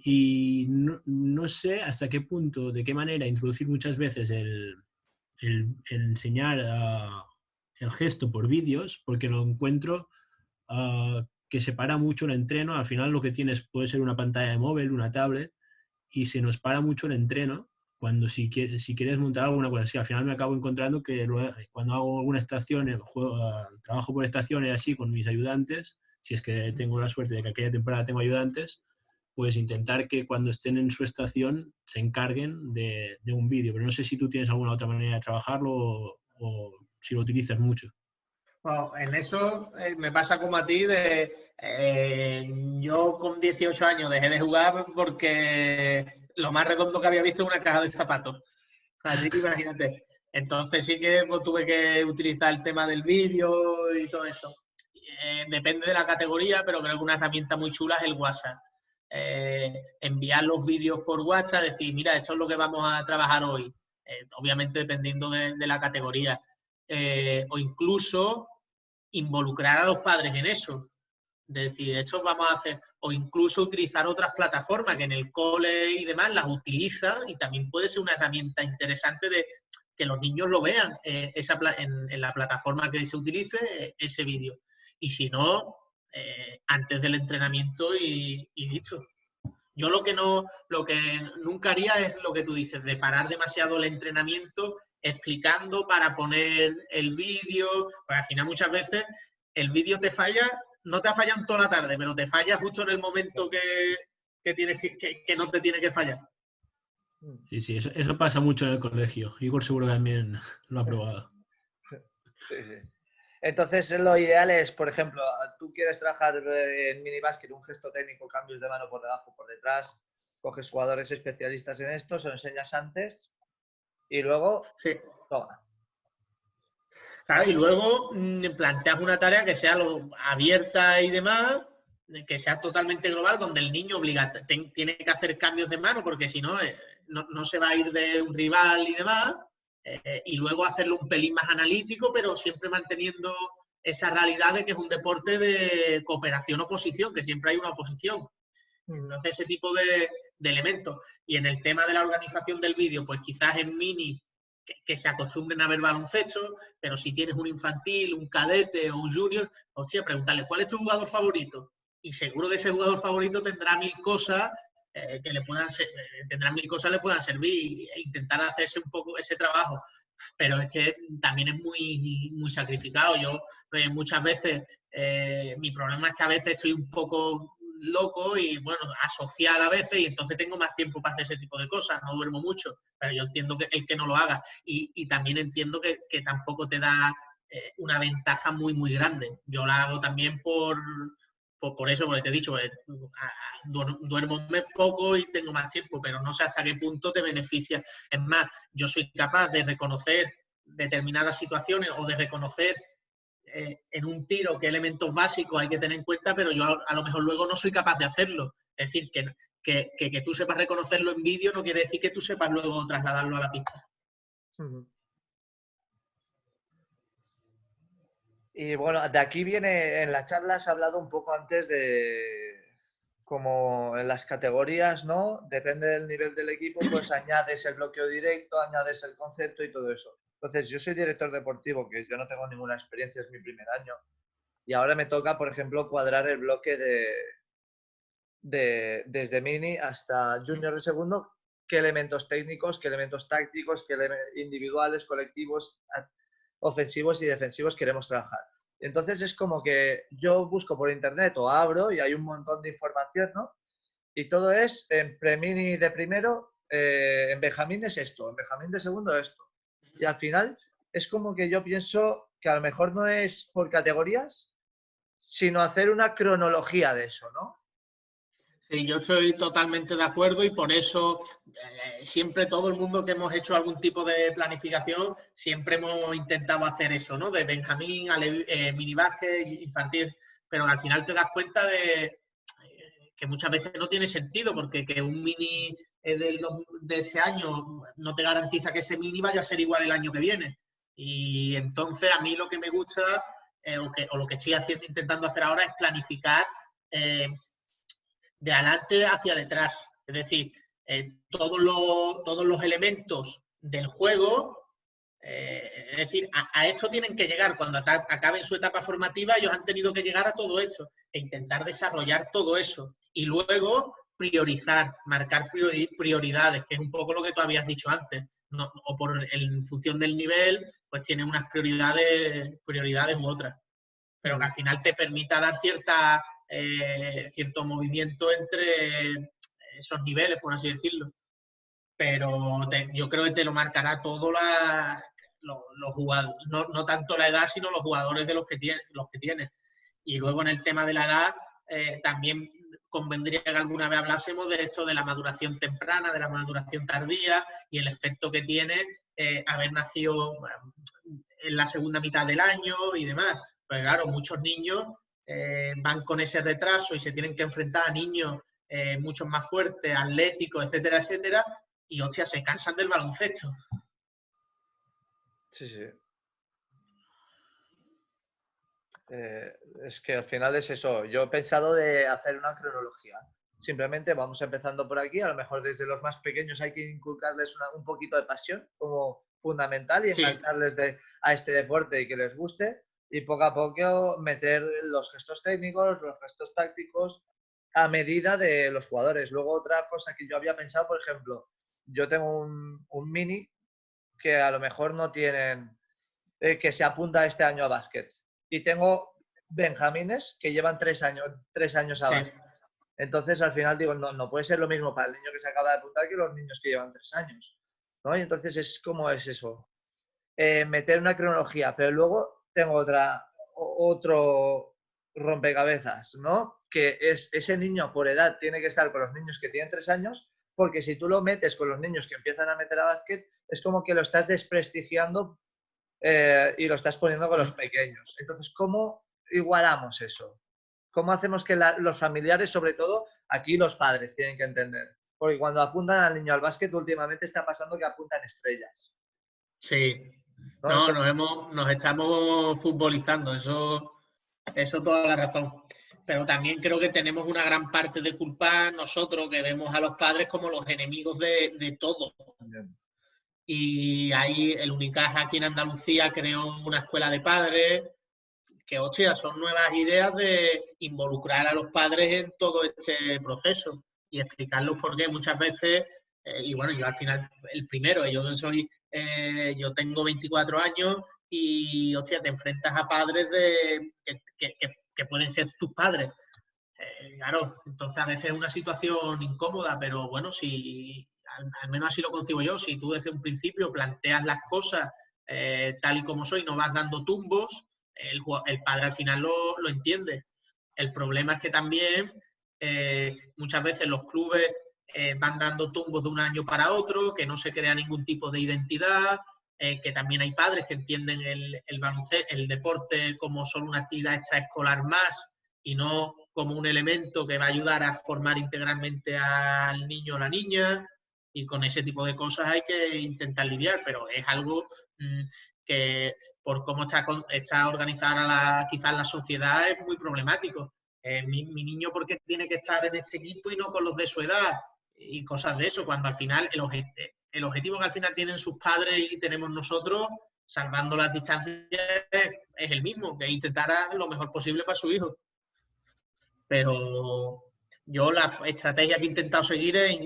y no sé hasta qué punto, de qué manera introducir muchas veces el enseñar el gesto por vídeos, porque lo encuentro que separa mucho el entreno. Al final lo que tienes puede ser una pantalla de móvil, una tablet, y se nos para mucho el entreno cuando si quieres montar alguna cosa así. Al final me acabo encontrando que cuando hago alguna estación, trabajo por estaciones así con mis ayudantes, si es que tengo la suerte de que aquella temporada tengo ayudantes, pues intentar que cuando estén en su estación se encarguen de un vídeo. Pero no sé si tú tienes alguna otra manera de trabajarlo o si lo utilizas mucho. Bueno, en eso me pasa como a ti, yo con 18 años dejé de jugar porque lo más redondo que había visto era una caja de zapatos. Así que imagínate. Entonces sí que pues, tuve que utilizar el tema del vídeo y todo eso. Depende de la categoría, pero creo que una herramienta muy chula es el WhatsApp. Enviar los vídeos por WhatsApp, decir, mira, esto es lo que vamos a trabajar hoy. Obviamente dependiendo de la categoría. O incluso involucrar a los padres en eso. Decir, esto vamos a hacer, o incluso utilizar otras plataformas que en el cole y demás las utilizan y también puede ser una herramienta interesante de que los niños lo vean en la plataforma que se utilice ese vídeo. Y si no, antes del entrenamiento y listo. Yo lo que nunca haría es lo que tú dices, de parar demasiado el entrenamiento explicando para poner el vídeo, porque al final muchas veces el vídeo te falla, no te ha fallado en toda la tarde, pero te falla justo en el momento que no te tiene que fallar. Sí, eso pasa mucho en el colegio. Igor seguro que también lo ha probado. Sí. Entonces, lo ideal es, por ejemplo, tú quieres trabajar en minibásquet, un gesto técnico, cambios de mano por debajo, por detrás, coges jugadores especialistas en esto, se lo enseñas antes y luego, sí. Toma. Claro, y luego planteas una tarea que sea abierta y demás, que sea totalmente global, donde el niño tiene que hacer cambios de mano, porque si no, no se va a ir de un rival y demás. Y luego hacerlo un pelín más analítico, pero siempre manteniendo esa realidad de que es un deporte de cooperación-oposición, que siempre hay una oposición. Entonces, ese tipo de elementos. Y en el tema de la organización del vídeo, pues quizás en mini, que se acostumbren a ver baloncesto, pero si tienes un infantil, un cadete o un junior, hostia, preguntarle, ¿cuál es tu jugador favorito? Y seguro que ese jugador favorito tendrá 1000 cosas que le puedan servir e intentar hacerse un poco ese trabajo. Pero es que también es muy, muy sacrificado. Yo muchas veces, mi problema es que a veces estoy un poco loco y, bueno, asocial a veces y entonces tengo más tiempo para hacer ese tipo de cosas. No duermo mucho, pero yo entiendo que el que no lo haga. Y también entiendo que tampoco te da una ventaja muy, muy grande. Yo la hago también por eso, porque te he dicho, duermo poco y tengo más tiempo, pero no sé hasta qué punto te beneficia. Es más, yo soy capaz de reconocer determinadas situaciones o de reconocer en un tiro qué elementos básicos hay que tener en cuenta, pero yo a lo mejor luego no soy capaz de hacerlo. Es decir, que tú sepas reconocerlo en vídeo no quiere decir que tú sepas luego trasladarlo a la pista. Y bueno, de aquí viene, en la charla has hablado un poco antes de como en las categorías, ¿no? Depende del nivel del equipo, pues añades el bloqueo directo, añades el concepto y todo eso. Entonces, yo soy director deportivo, que yo no tengo ninguna experiencia, es mi primer año. Y ahora me toca, por ejemplo, cuadrar el bloque desde mini hasta junior de segundo, qué elementos técnicos, qué elementos tácticos, qué individuales, colectivos, ofensivos y defensivos queremos trabajar. Entonces es como que yo busco por internet o abro y hay un montón de información, ¿no? Y todo es en pre-mini de primero, en Benjamín es esto, en Benjamín de segundo esto. Y al final es como que yo pienso que a lo mejor no es por categorías, sino hacer una cronología de eso, ¿no? Sí, yo estoy totalmente de acuerdo y por eso siempre todo el mundo que hemos hecho algún tipo de planificación, siempre hemos intentado hacer eso, ¿no? De Benjamín a minibásquet, infantil, pero al final te das cuenta de que muchas veces no tiene sentido porque que un mini de este año no te garantiza que ese mini vaya a ser igual el año que viene. Y entonces a mí lo que me gusta o lo que estoy intentando hacer ahora es planificar de adelante hacia detrás. Es decir, todos los elementos del juego, es decir, a esto tienen que llegar. Cuando acaben su etapa formativa, ellos han tenido que llegar a todo esto e intentar desarrollar todo eso. Y luego priorizar, marcar prioridades, que es un poco lo que tú habías dicho antes. No, en función del nivel, pues tiene unas prioridades u otras. Pero que al final te permita dar cierto movimiento entre esos niveles, por así decirlo. Pero yo creo que te lo marcará todo los jugadores, no tanto la edad, sino los jugadores de los que tienes. Y luego en el tema de la edad, también convendría que alguna vez hablásemos de esto de la maduración temprana, de la maduración tardía y el efecto que tiene haber nacido en la segunda mitad del año y demás. Pues claro, muchos niños van con ese retraso y se tienen que enfrentar a niños mucho más fuertes, atléticos, etcétera, etcétera, y hostia, se cansan del baloncesto. Sí, sí. Es que al final es eso. Yo he pensado de hacer una cronología. Simplemente vamos empezando por aquí. A lo mejor desde los más pequeños hay que inculcarles un poquito de pasión como fundamental y engancharles a este deporte y que les guste. Y poco a poco meter los gestos técnicos, los gestos tácticos a medida de los jugadores. Luego otra cosa que yo había pensado, por ejemplo, yo tengo un mini que a lo mejor no tienen, que se apunta este año a básquet. Y tengo benjamines que llevan 3 años a básquet. Entonces, al final digo, no puede ser lo mismo para el niño que se acaba de apuntar que los niños que llevan 3 años, ¿no? Y entonces es como es eso. Meter una cronología, pero luego tengo otro rompecabezas, ¿no? Que es ese niño por edad tiene que estar con los niños que tienen 3 años, porque si tú lo metes con los niños que empiezan a meter a básquet, es como que lo estás desprestigiando y lo estás poniendo con los pequeños. Entonces, ¿cómo igualamos eso? ¿Cómo hacemos que los familiares, sobre todo, aquí los padres tienen que entender? Porque cuando apuntan al niño al básquet, últimamente está pasando que apuntan estrellas. Sí. ¿No? Nos estamos futbolizando, eso toda la razón. Pero también creo que tenemos una gran parte de culpa nosotros, que vemos a los padres como los enemigos de todo. Y ahí el Unicaja aquí en Andalucía creó una escuela de padres, que hostia, son nuevas ideas de involucrar a los padres en todo este proceso y explicarlos por qué muchas veces, y bueno, yo al final el primero, yo tengo 24 años y hostia, te enfrentas a padres que pueden ser tus padres. Claro, entonces a veces es una situación incómoda, pero bueno, si al menos así lo concibo yo, si tú desde un principio planteas las cosas tal y como soy, no vas dando tumbos, el padre al final lo entiende. El problema es que también muchas veces los clubes van dando tumbos de un año para otro, que no se crea ningún tipo de identidad, que también hay padres que entienden el deporte como solo una actividad extraescolar más y no como un elemento que va a ayudar a formar integralmente al niño o la niña, y con ese tipo de cosas hay que intentar lidiar, pero es algo que por cómo está organizada quizás la sociedad es muy problemático. Mi niño, ¿por qué tiene que estar en este equipo y no con los de su edad? Y cosas de eso, cuando al final el objetivo que al final tienen sus padres y tenemos nosotros, salvando las distancias, es el mismo, que es intentar hacer lo mejor posible para su hijo. Pero yo la estrategia que he intentado seguir es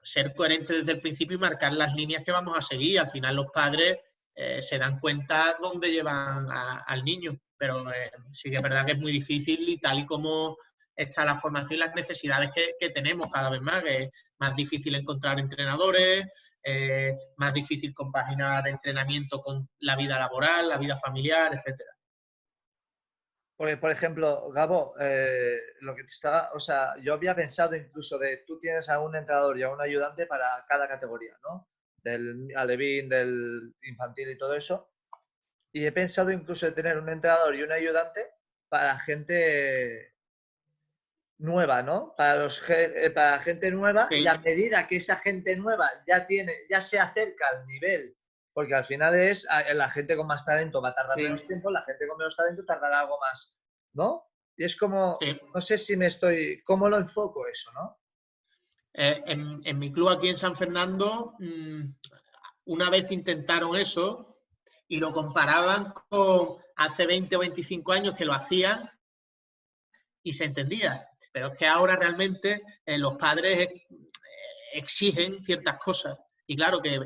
ser coherente desde el principio y marcar las líneas que vamos a seguir. Al final los padres se dan cuenta dónde llevan al niño, pero sí que es verdad que es muy difícil y tal y como está la formación y las necesidades que tenemos cada vez más, que es más difícil encontrar entrenadores, más difícil compaginar entrenamiento con la vida laboral, la vida familiar, etcétera. Porque, por ejemplo, Gabo, lo que te estaba, o sea, yo había pensado incluso de tú tienes a un entrenador y a un ayudante para cada categoría, ¿no? Del alevín, del infantil y todo eso. Y he pensado incluso de tener un entrenador y un ayudante para gente nueva, ¿no? Para gente nueva, Sí. Y a medida que esa gente nueva ya se acerca al nivel, porque al final la gente con más talento va a tardar menos tiempo, la gente con menos talento tardará algo más, ¿no? Y es como, Sí. no sé si ¿cómo lo enfoco eso, no? En mi club aquí en San Fernando, una vez intentaron eso y lo comparaban con hace 20 o 25 años que lo hacían y se entendía. Pero es que ahora realmente los padres exigen ciertas cosas. Y claro, que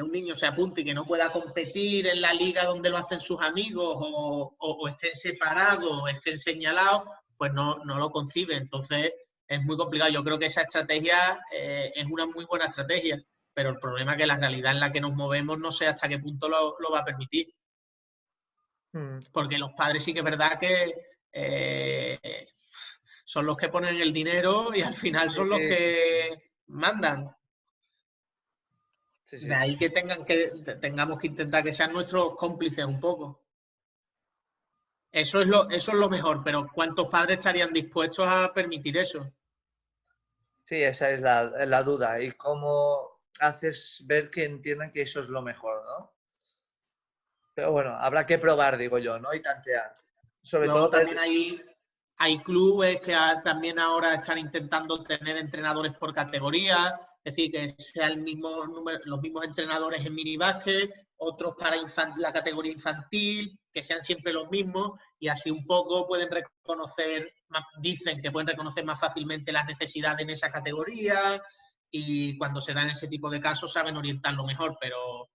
un niño se apunte y que no pueda competir en la liga donde lo hacen sus amigos o estén separados o estén señalados, pues no lo concibe. Entonces es muy complicado. Yo creo que esa estrategia es una muy buena estrategia, pero el problema es que la realidad en la que nos movemos no sé hasta qué punto lo va a permitir. Porque los padres sí que es verdad que son los que ponen el dinero y al final son los que mandan. Sí, sí. De ahí que tengamos que intentar que sean nuestros cómplices un poco. Eso es lo mejor, pero ¿cuántos padres estarían dispuestos a permitir eso? Sí, esa es la duda. ¿Y cómo haces ver que entiendan que eso es lo mejor, ¿no? Pero bueno, habrá que probar, digo yo, ¿no? Y tantear. Sobre Luego todo también hay clubes que también ahora están intentando tener entrenadores por categoría, es decir, que sea el mismo número, los mismos entrenadores en minibásquet, otros para la categoría infantil, que sean siempre los mismos y así un poco pueden reconocer, dicen que pueden reconocer más fácilmente las necesidades en esa categoría y cuando se dan ese tipo de casos saben orientarlo mejor, pero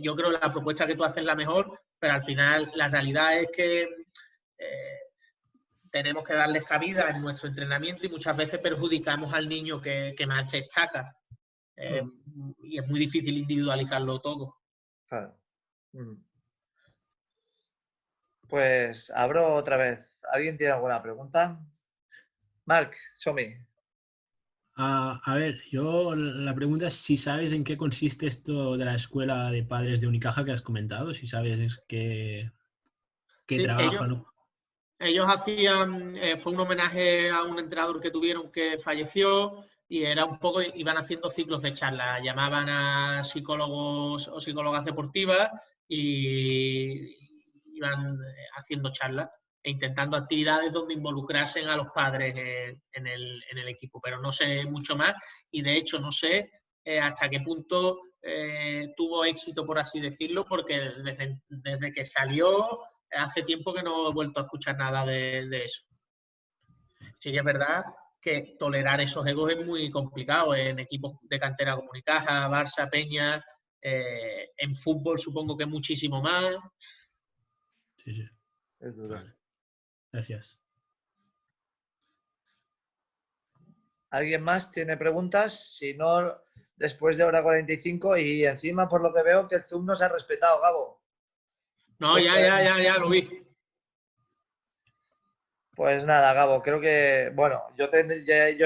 yo creo que la propuesta que tú haces es la mejor, pero al final la realidad es que tenemos que darles cabida en nuestro entrenamiento y muchas veces perjudicamos al niño que más destaca. Y es muy difícil individualizarlo todo. Claro. Pues abro otra vez. ¿Alguien tiene alguna pregunta? Marc, show me. A ver, yo la pregunta es si sabes en qué consiste esto de la escuela de padres de Unicaja que has comentado, si sabes qué Sí, trabajan. ellos hacían, fue un homenaje a un entrenador que tuvieron que falleció y era un poco, iban haciendo ciclos de charlas, llamaban a psicólogos o psicólogas deportivas y iban haciendo charlas e intentando actividades donde involucrasen a los padres en el equipo, pero no sé mucho más y de hecho no sé hasta qué punto tuvo éxito, por así decirlo, porque desde que salió hace tiempo que no he vuelto a escuchar nada de eso. Sí que es verdad que tolerar esos egos es muy complicado en equipos de cantera como Unicaja, Barça, Peña, en fútbol supongo que muchísimo más. Sí, sí. Es duro. Vale. Gracias. ¿Alguien más tiene preguntas? Si no, después de hora 45 y encima por lo que veo que el Zoom nos ha respetado, Gabo. No, Pues ya lo vi. Pues nada, Gabo, creo que, bueno, yo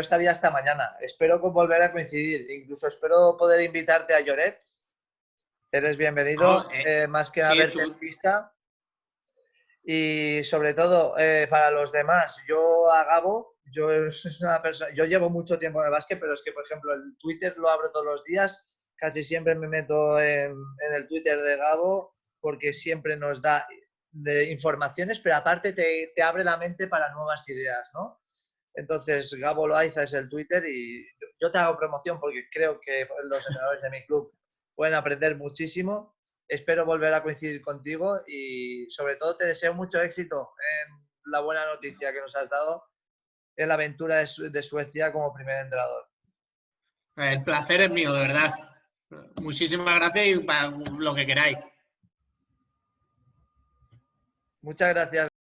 estaría hasta mañana. Espero volver a coincidir. Incluso espero poder invitarte a Lloret. Eres bienvenido, más que a sí, verte en pista. Y sobre todo, para los demás, yo a Gabo, yo llevo mucho tiempo en el básquet, pero es que, por ejemplo, el Twitter lo abro todos los días. Casi siempre me meto en el Twitter de Gabo porque siempre nos da de informaciones, pero aparte te abre la mente para nuevas ideas, ¿no? Entonces, Gabo Loaiza es el Twitter y yo te hago promoción porque creo que los entrenadores de mi club pueden aprender muchísimo. Espero volver a coincidir contigo y sobre todo te deseo mucho éxito en la buena noticia que nos has dado en la aventura de Suecia como primer entrenador. El placer es mío, de verdad. Muchísimas gracias y para lo que queráis. Muchas gracias.